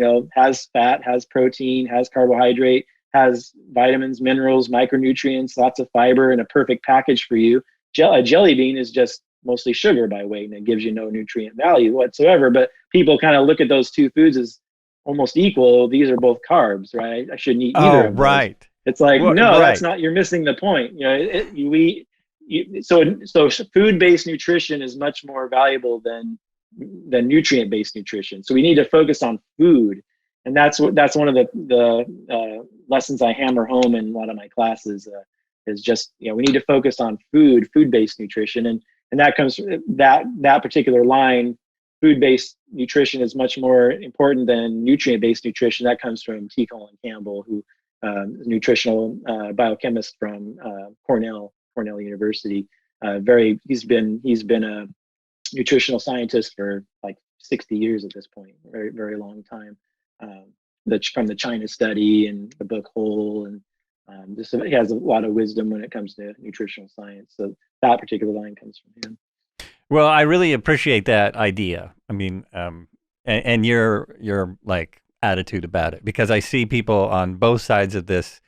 fat, has protein, has carbohydrate, has vitamins, minerals, micronutrients, lots of fiber, and a perfect package for you. A jelly bean is just mostly sugar by weight, and it gives you no nutrient value whatsoever. But people kind of look at those two foods as almost equal. These are both carbs, right? I shouldn't eat either of those. Right. It's like, well, no, right. That's not, you're missing the point. We so food-based nutrition is much more valuable than nutrient-based nutrition. So we need to focus on food, and that's one of the lessons I hammer home in a lot of my classes. Is just, we need to focus on food-based nutrition, and that comes that particular line. Food-based nutrition is much more important than nutrient-based nutrition. That comes from T. Colin Campbell, who is a nutritional biochemist from Cornell University. He's been a nutritional scientist for like 60 years at this point, very, very long time. From the China study and the book Whole, and he has a lot of wisdom when it comes to nutritional science. So that particular line comes from him. Well, I really appreciate that idea. I mean, and your like attitude about it, because I see people on both sides of this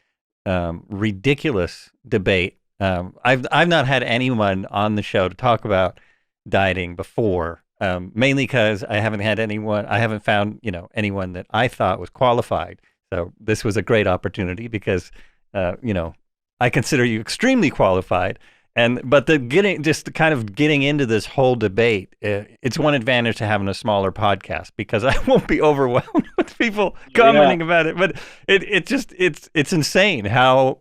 ridiculous debate. I've not had anyone on the show to talk about dieting before, mainly because I haven't found anyone that I thought was qualified. So this was a great opportunity because I consider you extremely qualified. But getting into this whole debate, it's one advantage to having a smaller podcast, because I won't be overwhelmed with people commenting about it. But it's insane how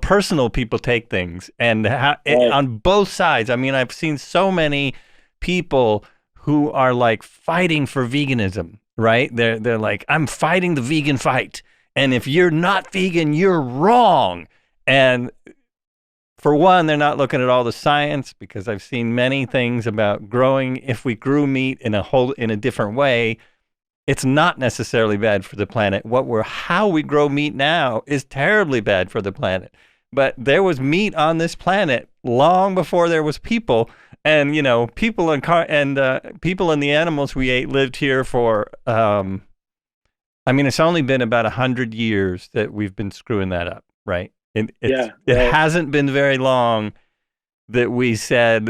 personal people take things, and on both sides. I mean, I've seen so many people who are like fighting for veganism, right? They're like, I'm fighting the vegan fight, and if you're not vegan, you're wrong. And for one, they're not looking at all the science, because I've seen many things about growing. If we grew meat in a different way, it's not necessarily bad for the planet. How we grow meat now is terribly bad for the planet. But there was meat on this planet long before there was people, and people and the animals we ate lived here for. It's only been about 100 years that we've been screwing that up, right? It hasn't been very long that we said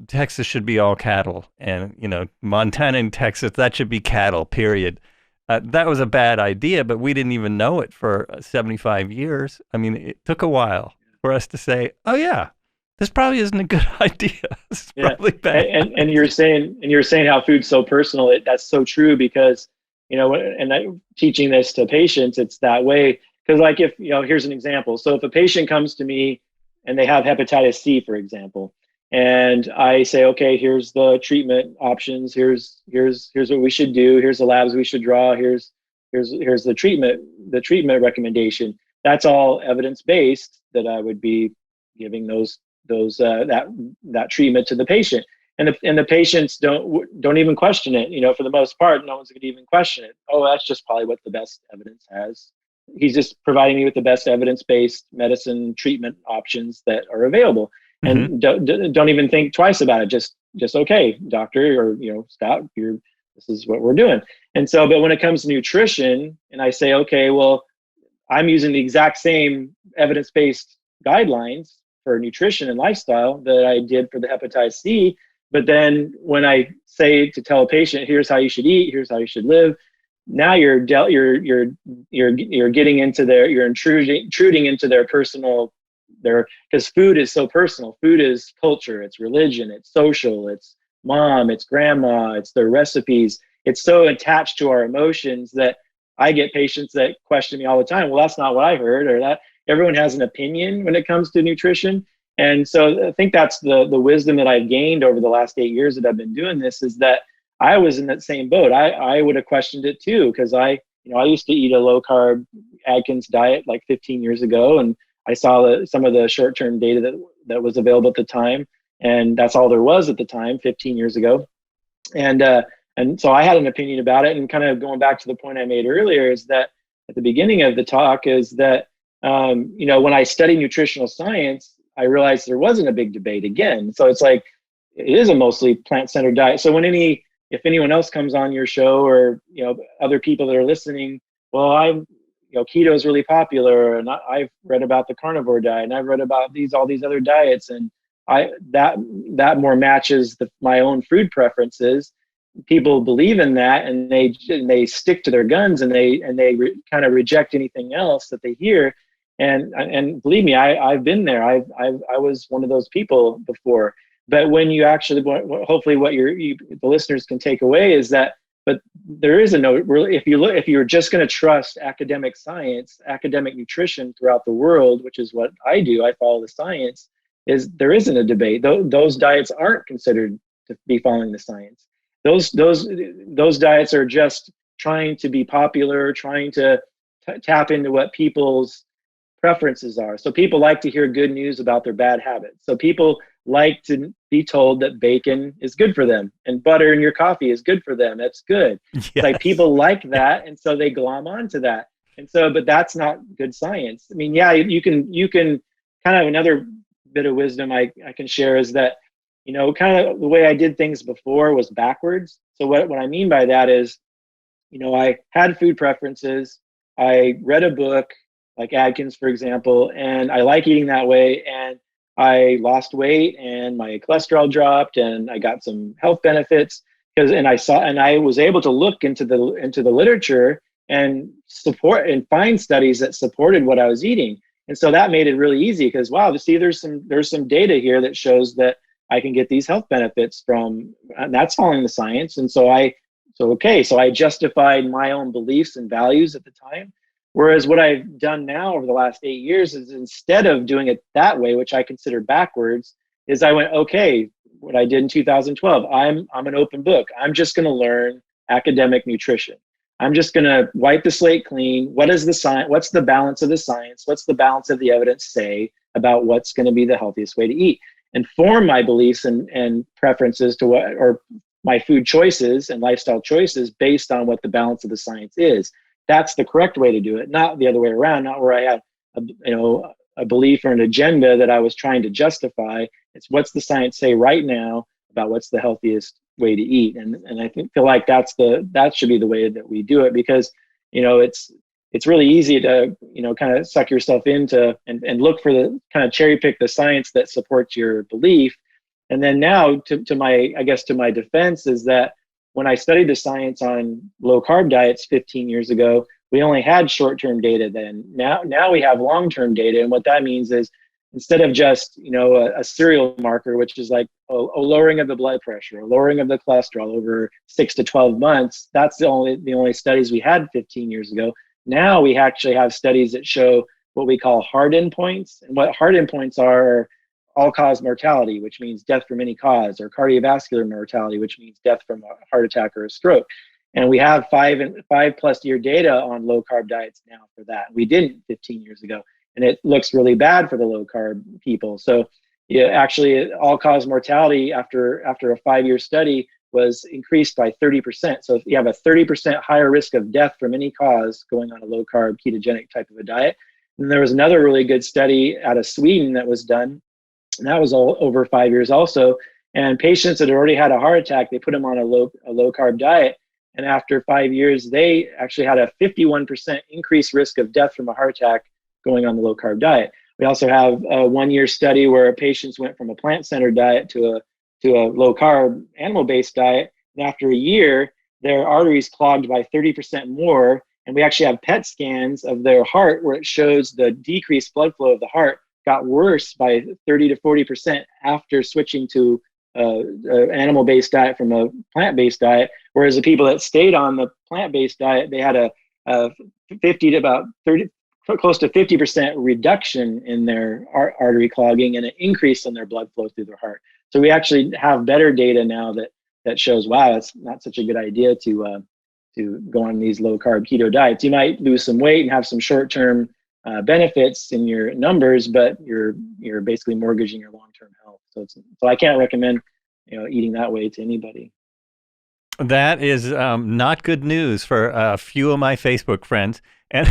Texas should be all cattle, and Montana and Texas, that should be cattle, period. That was a bad idea, but we didn't even know it for 75 years. I mean, it took a while for us to say, oh yeah, this probably isn't a good idea. This is probably bad. And you're saying how food's so personal. That's so true, because teaching this to patients, it's that way. Because like here's an example. So if a patient comes to me and they have hepatitis C, for example, and I say, okay, here's the treatment options. Here's what we should do. Here's the labs we should draw. Here's the treatment recommendation. That's all evidence-based, that I would be giving that treatment to the patient. And the patients don't even question it. For the most part, no one's going to even question it. Oh, that's just probably what the best evidence has. He's just providing me with the best evidence-based medicine treatment options that are available, and don't even think twice about it. Just okay, doctor, or Scott, this is what we're doing. And so, but when it comes to nutrition, and I say, okay, well, I'm using the exact same evidence-based guidelines for nutrition and lifestyle that I did for the hepatitis C. But then when I say to tell a patient, here's how you should eat, here's how you should live, now you're getting into you're intruding into their personal, because food is so personal. Food is culture, it's religion, it's social, it's mom, it's grandma, it's their recipes. It's so attached to our emotions that I get patients that question me all the time. Well, that's not what I heard, or that everyone has an opinion when it comes to nutrition. And so I think that's the wisdom that I've gained over the last 8 years that I've been doing this, is that I was in that same boat. I would have questioned it too, because I used to eat a low carb Atkins diet like 15 years ago, and I saw some of the short term data that was available at the time, and that's all there was at the time, 15 years ago, and so I had an opinion about it. And kind of going back to the point I made earlier, is that at the beginning of the talk, is that when I studied nutritional science, I realized there wasn't a big debate again. So it's like, it is a mostly plant-centered diet. So if anyone else comes on your show, or other people that are listening, well, keto is really popular, and I've read about the carnivore diet, and I've read about all these other diets, and that more matches my own food preferences. People believe in that, and they stick to their guns, and they kind of reject anything else that they hear. And believe me, I've been there. I was one of those people before. But when you actually, hopefully, what the listeners can take away is that, but there is if you're just going to trust academic science, academic nutrition throughout the world, which is what I do, I follow the science. There isn't a debate. Those diets aren't considered to be following the science. Those diets are just trying to be popular, trying to tap into what people's preferences are. So people like to hear good news about their bad habits. So people like to be told that bacon is good for them and butter in your coffee is good for them. That's good. Yes. Like people like that, and so they glom onto that. And so, but that's not good science. I mean, yeah, you can kind of, another bit of wisdom I can share is that, kind of the way I did things before was backwards. So what I mean by that is, I had food preferences. I read a book like Atkins, for example, and I like eating that way. And I lost weight and my cholesterol dropped and I got some health benefits and I was able to look into the literature and support and find studies that supported what I was eating. And so that made it really easy because, wow, there's some data here that shows that I can get these health benefits from, and that's following the science. And so I justified my own beliefs and values at the time. Whereas what I've done now over the last 8 years is, instead of doing it that way, which I consider backwards, is I went, okay, what I did in 2012, I'm an open book. I'm just going to learn academic nutrition. I'm just going to wipe the slate clean. What is the science? What's the balance of the science? What's the balance of the evidence say about what's going to be the healthiest way to eat? And form my beliefs and preferences or my food choices and lifestyle choices based on what the balance of the science is. That's the correct way to do it, not the other way around, not where I had a belief or an agenda that I was trying to justify. It's what's the science say right now about what's the healthiest way to eat. And I feel like that should be the way that we do it, because, it's really easy to, kind of suck yourself into and look for the kind of cherry pick the science that supports your belief. And then now to my defense is that when I studied the science on low carb diets 15 years ago, we only had short-term data then. Now we have long-term data. And what that means is, instead of just, a serial marker, which is like a lowering of the blood pressure, a lowering of the cholesterol over 6 to 12 months, that's the only studies we had 15 years ago. Now we actually have studies that show what we call hard endpoints. And what hard endpoints are all-cause mortality, which means death from any cause, or cardiovascular mortality, which means death from a heart attack or a stroke. And we have 5+ year data on low-carb diets now for that. We didn't 15 years ago. And it looks really bad for the low-carb people. So actually, all-cause mortality after a 5-year study was increased by 30%. So if you have a 30% higher risk of death from any cause going on a low-carb ketogenic type of a diet. And there was another really good study out of Sweden that was done, and that was all over 5 years also. And patients that had already had a heart attack, they put them on a low carb diet. And after 5 years, they actually had a 51% increased risk of death from a heart attack going on the low carb diet. We also have a 1 year study where patients went from a plant-centered diet to a low carb animal-based diet. And after a year, their arteries clogged by 30% more. And we actually have PET scans of their heart where it shows the decreased blood flow of the heart got worse by 30 to 40% after switching to an animal-based diet from a plant-based diet. Whereas the people that stayed on the plant-based diet, they had a 50 to about 30, close to 50% reduction in their artery clogging and an increase in their blood flow through their heart. So we actually have better data now that shows, wow, it's not such a good idea to go on these low-carb keto diets. You might lose some weight and have some short-term benefits in your numbers, but you're basically mortgaging your long-term health. So I can't recommend eating that way to anybody. That is not good news for a few of my Facebook friends, and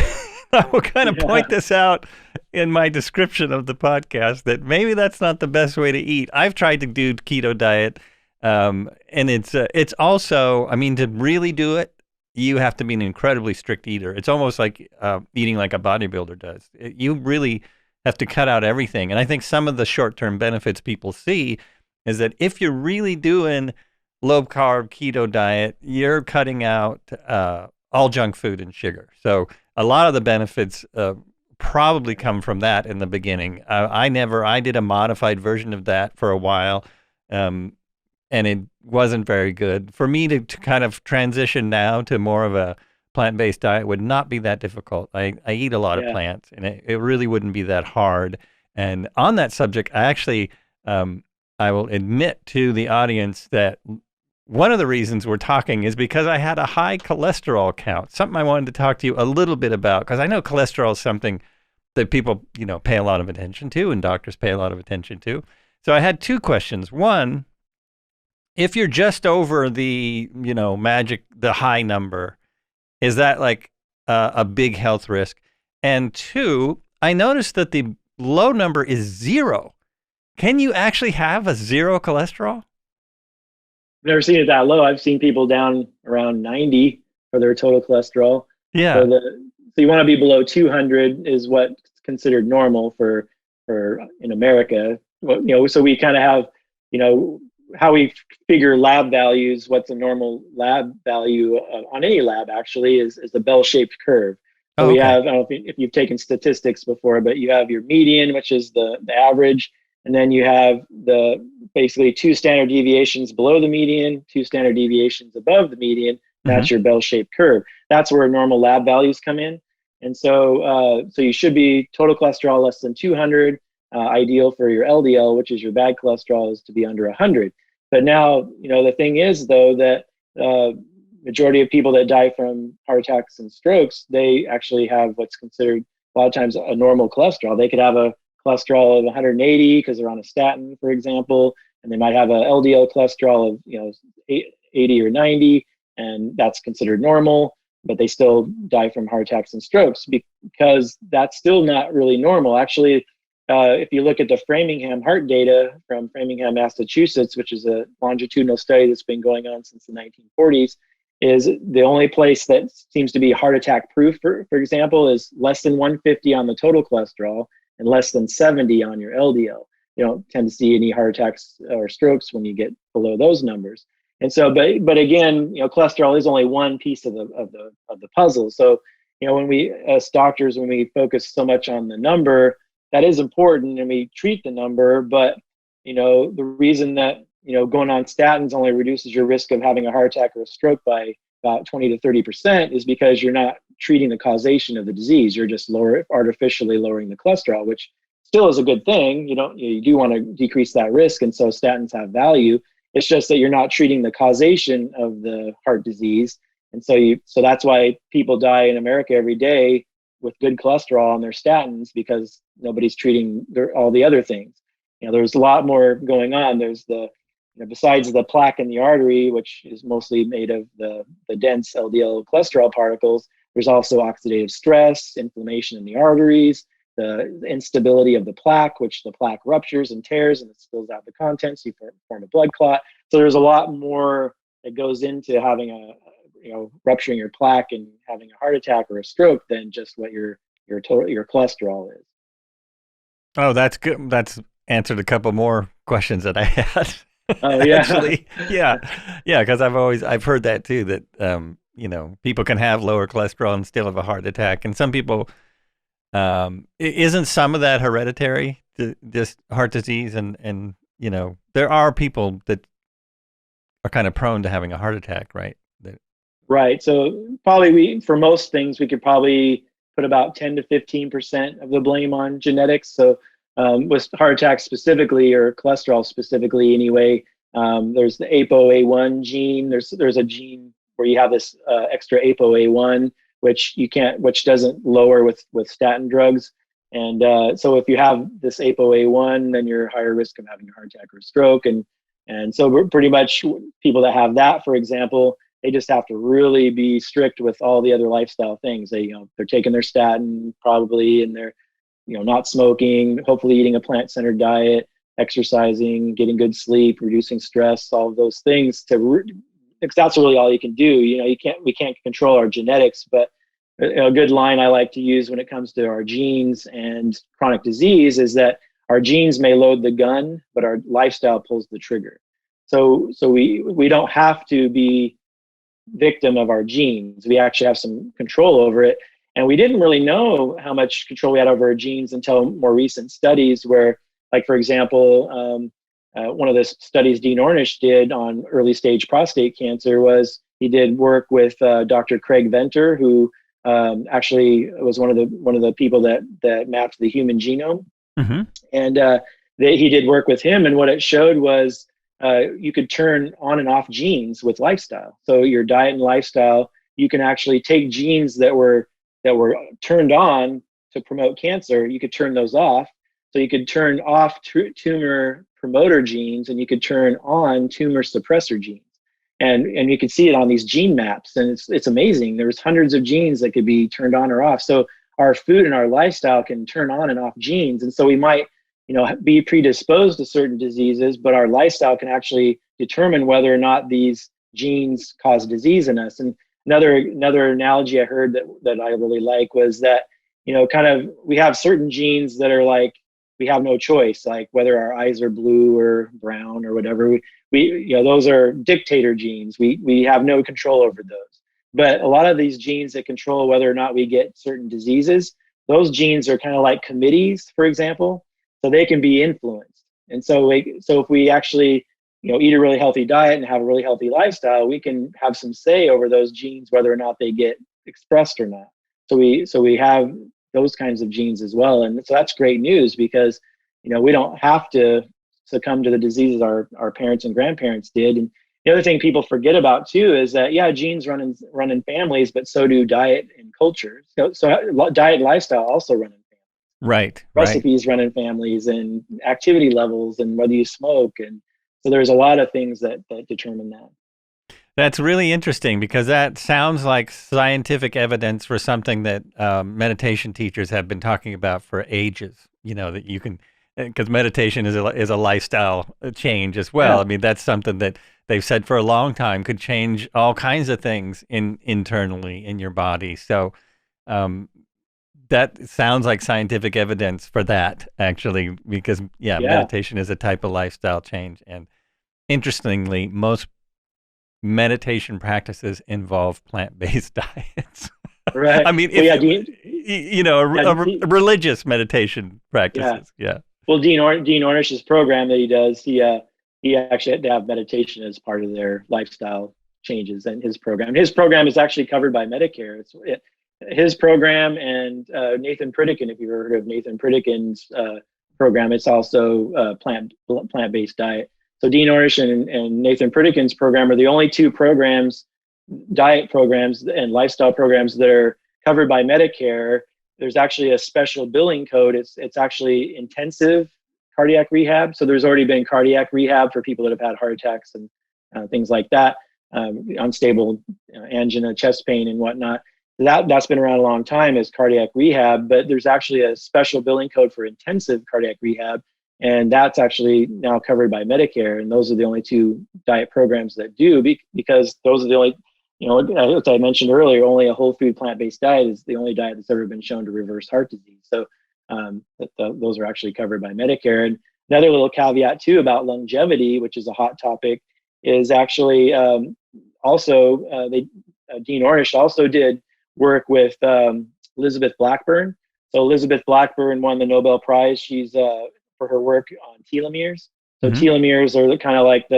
I will kind of point this out in my description of the podcast that maybe that's not the best way to eat. I've tried to do keto diet, and it's also, I mean, to really do it, you have to be an incredibly strict eater. It's almost like eating like a bodybuilder does. You really have to cut out everything. And I think some of the short-term benefits people see is that if you're really doing low-carb keto diet, you're cutting out all junk food and sugar. So a lot of the benefits probably come from that in the beginning. I did a modified version of that for a while, and it wasn't very good. For me to kind of transition now to more of a plant-based diet would not be that difficult. I eat a lot of plants, and it really wouldn't be that hard. And on that subject, I actually, I will admit to the audience that one of the reasons we're talking is because I had a high cholesterol count, something I wanted to talk to you a little bit about, because I know cholesterol is something that people, pay a lot of attention to, and doctors pay a lot of attention to. So I had two questions. One, if you're just over the, the high number, is that like a big health risk? And two, I noticed that the low number is 0. Can you actually have a 0 cholesterol? Never seen it that low. I've seen people down around 90 for their total cholesterol. Yeah. So you want to be below 200 is what's considered normal for in America. Well, so we kind of have, how we figure lab values. What's a normal lab value on any lab actually is a bell-shaped curve. So we have, I don't know if you've taken statistics before, but you have your median, which is the average. And then you have basically 2 standard deviations below the median, 2 standard deviations above the median. That's your bell-shaped curve. That's where normal lab values come in. And so you should be total cholesterol less than 200. Ideal for your LDL, which is your bad cholesterol, is to be under 100. But now, the thing is, though, that majority of people that die from heart attacks and strokes, they actually have what's considered a lot of times a normal cholesterol. They could have a cholesterol of 180 because they're on a statin, for example, and they might have a LDL cholesterol of 80 or 90, and that's considered normal, but they still die from heart attacks and strokes because that's still not really normal. Actually, if you look at the Framingham heart data from Framingham, Massachusetts, which is a longitudinal study that's been going on since the 1940s, is the only place that seems to be heart attack proof, for example, is less than 150 on the total cholesterol and less than 70 on your LDL. You don't tend to see any heart attacks or strokes when you get below those numbers. And so, but again, cholesterol is only one piece of the puzzle. So, when we, as doctors, when we focus so much on the number, that is important, and we treat the number. But the reason that going on statins only reduces your risk of having a heart attack or a stroke by about 20 to 30% is because you're not treating the causation of the disease. You're just artificially lowering the cholesterol, which still is a good thing. You do want to decrease that risk, and so statins have value. It's just that you're not treating the causation of the heart disease, and so that's why people die in America every day with good cholesterol on their statins, because nobody's treating all the other things. There's a lot more going on. There's besides the plaque in the artery, which is mostly made of the dense LDL cholesterol particles, there's also oxidative stress, inflammation in the arteries, the instability of the plaque, which the plaque ruptures and tears and it spills out the contents. You form a blood clot. So there's a lot more that goes into having rupturing your plaque and having a heart attack or a stroke than just what your cholesterol is. Oh, that's good. That's answered a couple more questions that I had. Oh yeah, actually, yeah, because I've heard that too. That people can have lower cholesterol and still have a heart attack, and some people isn't some of that hereditary, this heart disease, and there are people that are kind of prone to having a heart attack, right? Right. So probably for most things, we could probably put about 10 to 15% of the blame on genetics. So with heart attacks specifically, or cholesterol specifically anyway, there's the ApoA1 gene. There's a gene where you have this extra ApoA1, which doesn't lower with statin drugs. And so if you have this ApoA1, then you're higher risk of having a heart attack or a stroke. And so we're pretty much people that have that, for example, they just have to really be strict with all the other lifestyle things. They're taking their statin probably, and they're not smoking, hopefully eating a plant-centered diet, exercising, getting good sleep, reducing stress, all of those things because that's really all you can do. We can't control our genetics, but a good line I like to use when it comes to our genes and chronic disease is that our genes may load the gun, but our lifestyle pulls the trigger. So we don't have to be victim of our genes. We actually have some control over it. And we didn't really know how much control we had over our genes until more recent studies where, like, for example, one of the studies Dean Ornish did on early stage prostate cancer was he did work with Dr. Craig Venter, who actually was one of the people that mapped the human genome. Mm-hmm. And he did work with him, and what it showed was you could turn on and off genes with lifestyle. So your diet and lifestyle, you can actually take genes that were turned on to promote cancer, you could turn those off. So you could turn off tumor promoter genes, and you could turn on tumor suppressor genes. And you could see it on these gene maps, and it's amazing. There's hundreds of genes that could be turned on or off. So our food and our lifestyle can turn on and off genes. And so we might, be predisposed to certain diseases, but our lifestyle can actually determine whether or not these genes cause disease in us. And another analogy I heard that I really like was that, kind of we have certain genes that are like, we have no choice, like whether our eyes are blue or brown or whatever. We those are dictator genes. We have no control over those. But a lot of these genes that control whether or not we get certain diseases, those genes are kind of like committees, for example, so they can be influenced. And so if we actually eat a really healthy diet and have a really healthy lifestyle, we can have some say over those genes, whether or not they get expressed or not. So we have those kinds of genes as well. And so that's great news because, we don't have to succumb to the diseases our parents and grandparents did. And the other thing people forget about too is that, genes run in families, but so do diet and culture. So diet and lifestyle also run in families. Right. Recipes run in families, and activity levels, and whether you smoke. And so there's a lot of things that determine that. That's really interesting because that sounds like scientific evidence for something that meditation teachers have been talking about for ages. That you can, because meditation is a lifestyle change as well. Yeah. I mean, that's something that they've said for a long time could change all kinds of things internally in your body. So that sounds like scientific evidence for that, actually, because meditation is a type of lifestyle change. And interestingly, most meditation practices involve plant-based diets. Right. I mean, religious meditation practices. Yeah. Well, Dean Ornish's program that he does, he actually had to have meditation as part of their lifestyle changes. And his program is actually covered by Medicare. His program and Nathan Pritikin, if you've ever heard of Nathan Pritikin's program, it's also plant-based diet. So Dean Ornish and Nathan Pritikin's program are the only two programs, diet programs and lifestyle programs, that are covered by Medicare. There's actually a special billing code. It's actually intensive cardiac rehab. So there's already been cardiac rehab for people that have had heart attacks and things like that, unstable angina, chest pain, and whatnot. That's been around a long time as cardiac rehab, but there's actually a special billing code for intensive cardiac rehab. And that's actually now covered by Medicare. And those are the only two diet programs that do, because those are the only, as I mentioned earlier, only a whole food plant-based diet is the only diet that's ever been shown to reverse heart disease. So those are actually covered by Medicare. And another little caveat too about longevity, which is a hot topic, is actually Dean Ornish also did work with Elizabeth Blackburn. So Elizabeth Blackburn won the Nobel Prize. She's for her work on telomeres. So telomeres are kind of like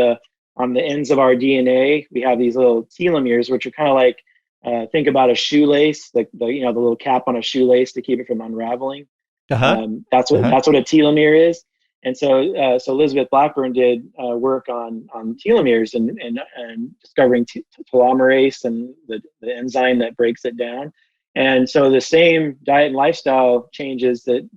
on the ends of our DNA. We have these little telomeres, which are kind of like think about a shoelace, the little cap on a shoelace to keep it from unraveling. That's what a telomere is. And so Elizabeth Blackburn did work on telomeres and discovering telomerase and the enzyme that breaks it down. And so the same diet and lifestyle changes that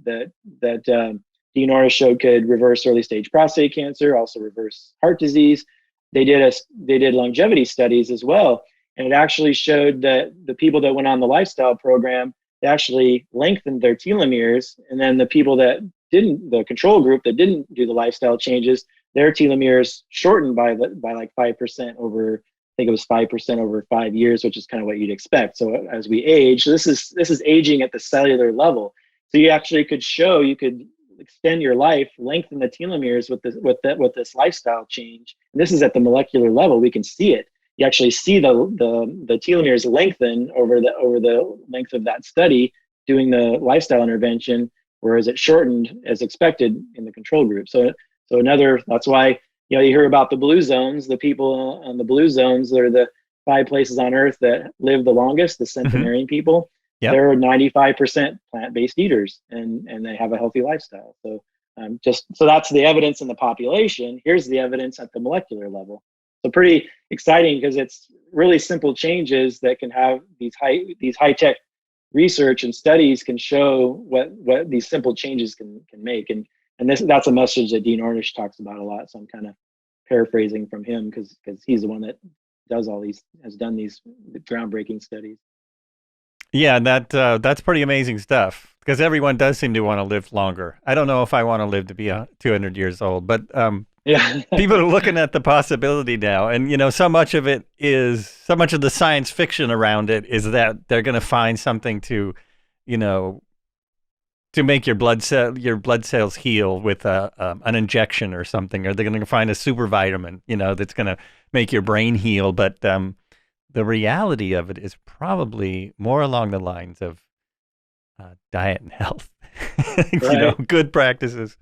Dean Ornish showed could reverse early stage prostate cancer, also reverse heart disease. They did longevity studies as well, and it actually showed that the people that went on the lifestyle program, they actually lengthened their telomeres, and then the people that didn't, the control group that didn't do the lifestyle changes, their telomeres shortened by like 5% over, I think it was 5% over 5 years, which is kind of what you'd expect. So as we age, so this is aging at the cellular level. So you actually you could extend your life, lengthen the telomeres with this lifestyle change. And this is at the molecular level. We can see it. you actually see the telomeres lengthen over the length of that study doing the lifestyle intervention, whereas it shortened as expected in the control group. So that's why, you hear about the blue zones. The people on the blue zones, they're the 5 places on earth that live the longest, the centenarian people. Yep. They're 95% plant-based eaters, and they have a healthy lifestyle. So so that's the evidence in the population. Here's the evidence at the molecular level. So pretty exciting, because it's really simple changes that can have these high-tech research and studies can show what these simple changes can make. And that's a message that Dean Ornish talks about a lot. So I'm kind of paraphrasing from him, because he's the one that has done these groundbreaking studies. Yeah, that's pretty amazing stuff, because everyone does seem to want to live longer. I don't know if I want to live to be 200 years old, but yeah. people are looking at the possibility now. And, so much of the science fiction around it is that they're going to find something to make your blood cells heal with an injection or something, or they're going to find a super vitamin, that's going to make your brain heal. But the reality of it is probably more along the lines of diet and health, Right. good practices,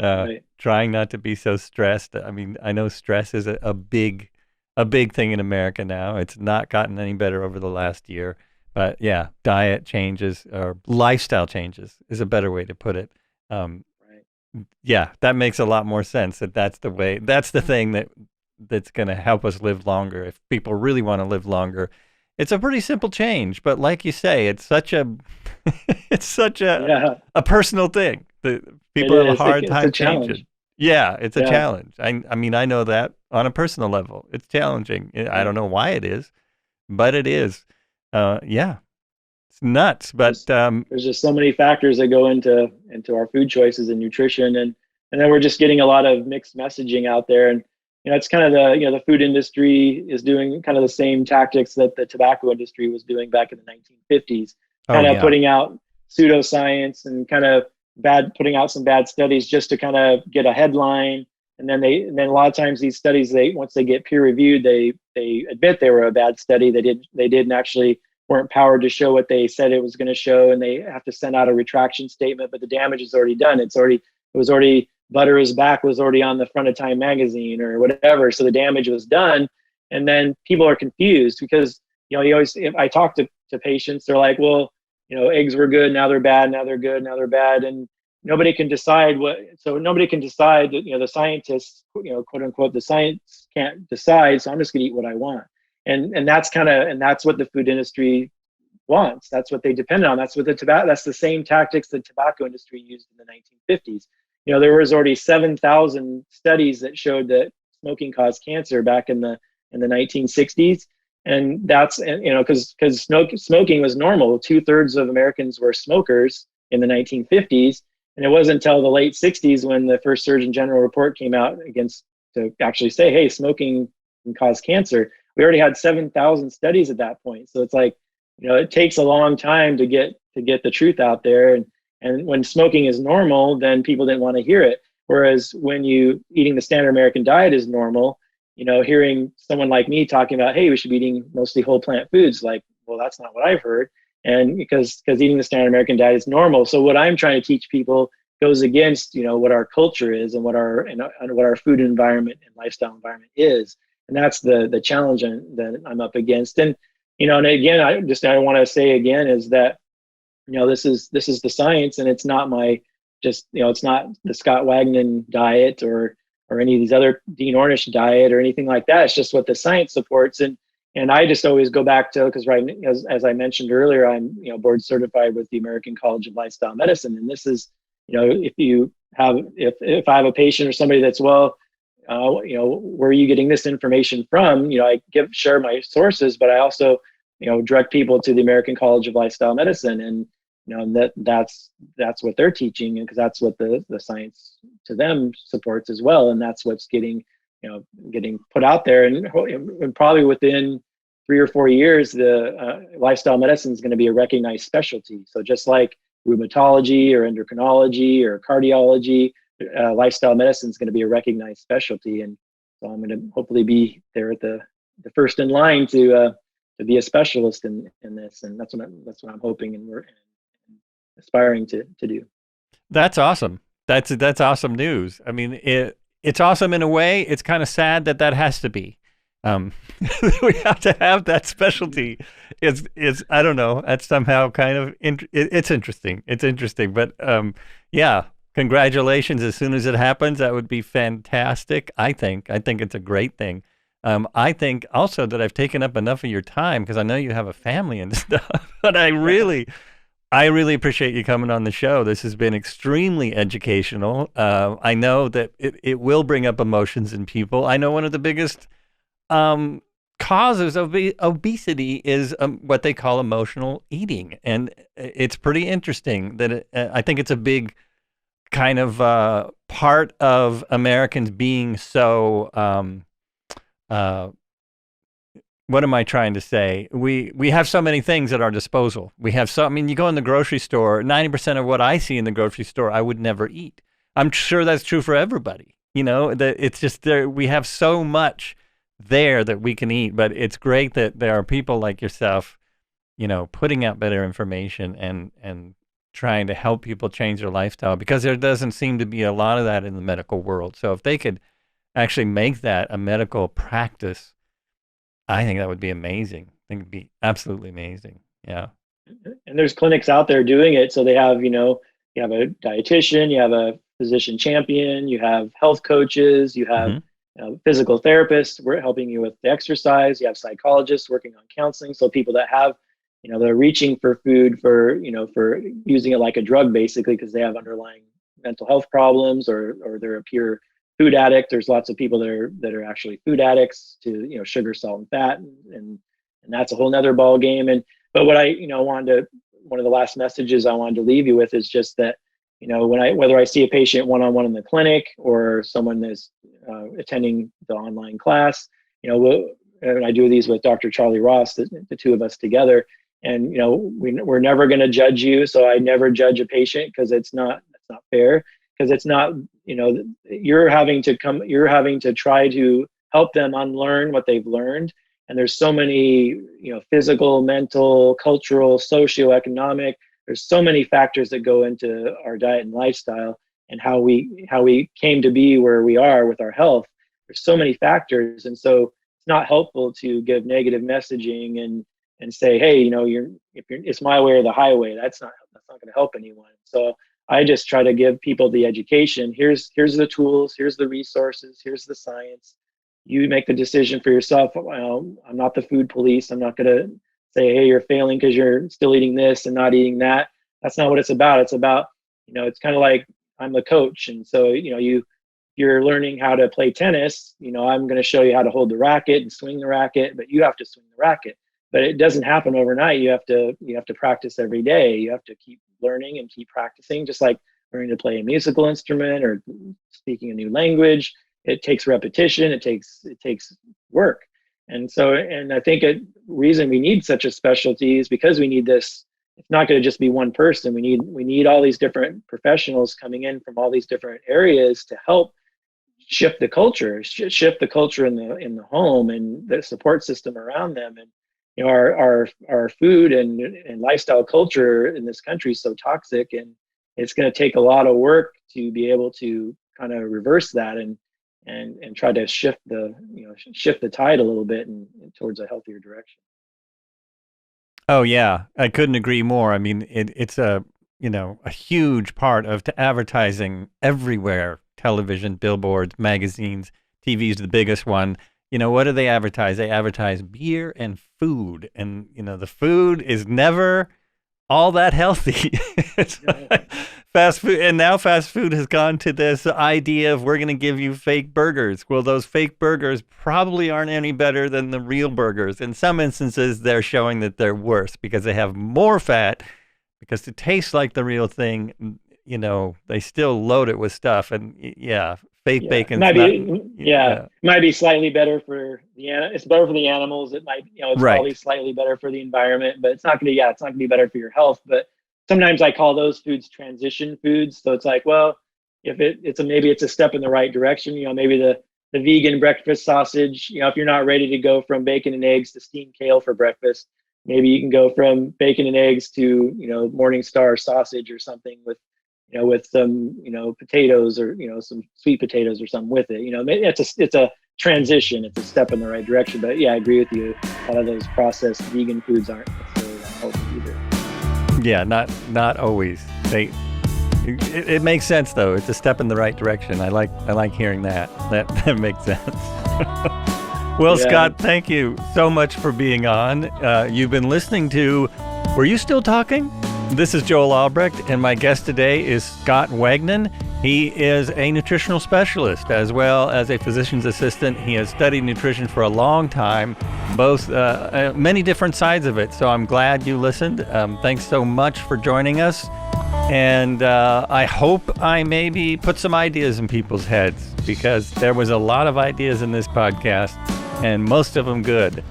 Right. trying not to be so stressed. I mean, I know stress is a big thing in America now. It's not gotten any better over the last year. But yeah, diet changes or lifestyle changes is a better way to put it. Right. Yeah, that makes a lot more sense. That's the thing that's going to help us live longer. If people really want to live longer, it's a pretty simple change. But like you say, it's such a a personal thing that people have a hard time changing. Yeah, it's a challenge. I mean, I know that on a personal level, it's challenging. I don't know why it is, but it is. Yeah, it's nuts, but there's just so many factors that go into our food choices and nutrition, and then we're just getting a lot of mixed messaging out there. And it's kind of the food industry is doing kind of the same tactics that the tobacco industry was doing back in the 1950s, kind of putting out pseudoscience and kind of putting out some bad studies just to kind of get a headline. And then a lot of times these studies, once they get peer reviewed, they admit they were a bad study. They didn't actually weren't powered to show what they said it was going to show, and they have to send out a retraction statement. But the damage is already done. It was already Butter Is Back was already on the front of Time magazine or whatever. So the damage was done, and then people are confused because if I talk to patients, they're like, well, eggs were good, now they're bad, now they're good, now they're bad, and nobody can decide nobody can decide that, the scientists, quote unquote, the science can't decide. So I'm just gonna eat what I want. And that's what the food industry wants. That's what they depend on. That's the same tactics the tobacco industry used in the 1950s. There was already 7,000 studies that showed that smoking caused cancer back in the 1960s. And that's, because smoking was normal. 2/3 of Americans were smokers in the 1950s. And it wasn't until the late 60s when the first Surgeon General report came out to actually say, hey, smoking can cause cancer. We already had 7,000 studies at that point. So it's like, it takes a long time to get the truth out there. And when smoking is normal, then people didn't want to hear it. Whereas when eating the standard American diet is normal, hearing someone like me talking about, hey, we should be eating mostly whole plant foods, like, well, that's not what I've heard. And because eating the standard American diet is normal. So what I'm trying to teach people goes against, what our culture is and what our food environment and lifestyle environment is. And that's the challenge that I'm up against. And, and again, I want to say again is that, this is the science, and it's not it's not the Scott Wagnon diet or any of these other Dean Ornish diet or anything like that. It's just what the science supports. And I just always go back to, because as I mentioned earlier, I'm board certified with the American College of Lifestyle Medicine, and this is if I have a patient or somebody that's where are you getting this information from? I share my sources, but I also direct people to the American College of Lifestyle Medicine, and that's what they're teaching, and because that's what the science to them supports as well, and that's what's getting put out there, and probably within 3 or 4 years, the lifestyle medicine is going to be a recognized specialty. So just like rheumatology or endocrinology or cardiology, lifestyle medicine is going to be a recognized specialty, and so I'm going to hopefully be there at the the first in line to be a specialist in this, and that's what I'm hoping and we're aspiring to do. That's awesome. That's awesome news. I mean, it's awesome in a way. It's kind of sad that has to be. We have to have that specialty. It's I don't know. That's somehow kind of it's interesting. It's interesting, but yeah. Congratulations! As soon as it happens, that would be fantastic. I think it's a great thing. I think also that I've taken up enough of your time because I know you have a family and stuff. But I really appreciate you coming on the show. This has been extremely educational. I know that it will bring up emotions in people. I know one of the biggest causes of obesity is what they call emotional eating, and it's pretty interesting that I think it's a big kind of part of Americans being so what am I trying to say? We have so many things at our disposal. We have I mean, you go in the grocery store, 90% of what I see in the grocery store, I would never eat. I'm sure that's true for everybody. You know, that it's just there. We have so much there that we can eat, but it's great that there are people like yourself, you know, putting out better information and trying to help people change their lifestyle, because there doesn't seem to be a lot of that in the medical world. So if they could actually make that a medical practice, I think that would be amazing. I think it'd be absolutely amazing. Yeah. And there's clinics out there doing it. So they have, you know, you have a dietitian, you have a physician champion, you have health coaches, you have physical therapists. We're helping you with the exercise. You have psychologists working on counseling. So people that have, you know, they're reaching for food for, you know, for using it like a drug, basically, because they have underlying mental health problems or they're a pure food addict. There's lots of people that are actually food addicts to, you know, sugar, salt, and fat. And that's a whole nother ball game. But what I, you know, one of the last messages I wanted to leave you with is just that, you know, whether I see a patient one-on-one in the clinic or someone that's attending the online class, you know, and I do these with Dr. Charlie Ross, the two of us together. And, you know, we're never going to judge you. So I never judge a patient because that's not fair, because it's not, you know, you're having to try to help them unlearn what they've learned. And there's so many, you know, physical, mental, cultural, socioeconomic, there's so many factors that go into our diet and lifestyle and how we came to be where we are with our health. There's so many factors. And so it's not helpful to give negative messaging and say, hey, you know, it's my way or the highway. That's not going to help anyone. So I just try to give people the education. Here's the tools, here's the resources, here's the science. You make the decision for yourself. Well, I'm not the food police. I'm not going to say, hey, you're failing because you're still eating this and not eating that. That's not what it's about. It's about, you know, it's kind of like I'm the coach. And so, you know, you're learning how to play tennis. You know, I'm going to show you how to hold the racket and swing the racket, but you have to swing the racket. But it doesn't happen overnight. You have to practice every day. You have to keep learning and keep practicing, just like learning to play a musical instrument or speaking a new language. It takes repetition. It takes work. And so, and I think a reason we need such a specialty is because we need this. It's not going to just be one person. We need all these different professionals coming in from all these different areas to help shift the culture in the home and the support system around them. And you know, our food and lifestyle culture in this country is so toxic, and it's going to take a lot of work to be able to kind of reverse that and try to shift the tide a little bit and towards a healthier direction. Oh yeah, I couldn't agree more. I mean, it's a huge part of advertising everywhere: television, billboards, magazines, TV is the biggest one. You know, what do they advertise? They advertise beer and food, and you know, the food is never all that healthy. It's like fast food, and now fast food has gone to this idea of we're going to give you fake burgers. Well, those fake burgers probably aren't any better than the real burgers. In some instances, they're showing that they're worse because they have more fat, because to taste like the real thing, you know, they still load it with stuff. And fake bacon might be slightly better for it's better for the animals. It might, you know, it's probably slightly better for the environment, but it's not going to be better for your health. But sometimes I call those foods transition foods. So it's like, well, if maybe it's a step in the right direction, you know, maybe the the vegan breakfast sausage. You know, if you're not ready to go from bacon and eggs to steamed kale for breakfast, maybe you can go from bacon and eggs to, you know, Morningstar sausage or something with, you know, with some, you know, potatoes or, you know, some sweet potatoes or something with it. You know, it's a transition. It's a step in the right direction. But yeah, I agree with you. A lot of those processed vegan foods aren't necessarily that healthy either. Yeah, not always. It makes sense though. It's a step in the right direction. I like hearing that. That makes sense. Well, yeah. Scott, thank you so much for being on. You've been listening to Were You Still Talking? This is Joel Albrecht, and my guest today is Scott Wagnon. He is a nutritional specialist as well as a physician's assistant. He has studied nutrition for a long time, both many different sides of it. So I'm glad you listened. Thanks so much for joining us. And I hope I maybe put some ideas in people's heads, because there was a lot of ideas in this podcast, and most of them good.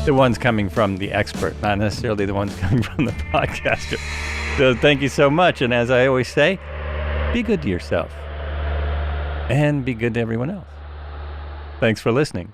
The ones coming from the expert, not necessarily the ones coming from the podcaster. So thank you so much. And as I always say, be good to yourself and be good to everyone else. Thanks for listening.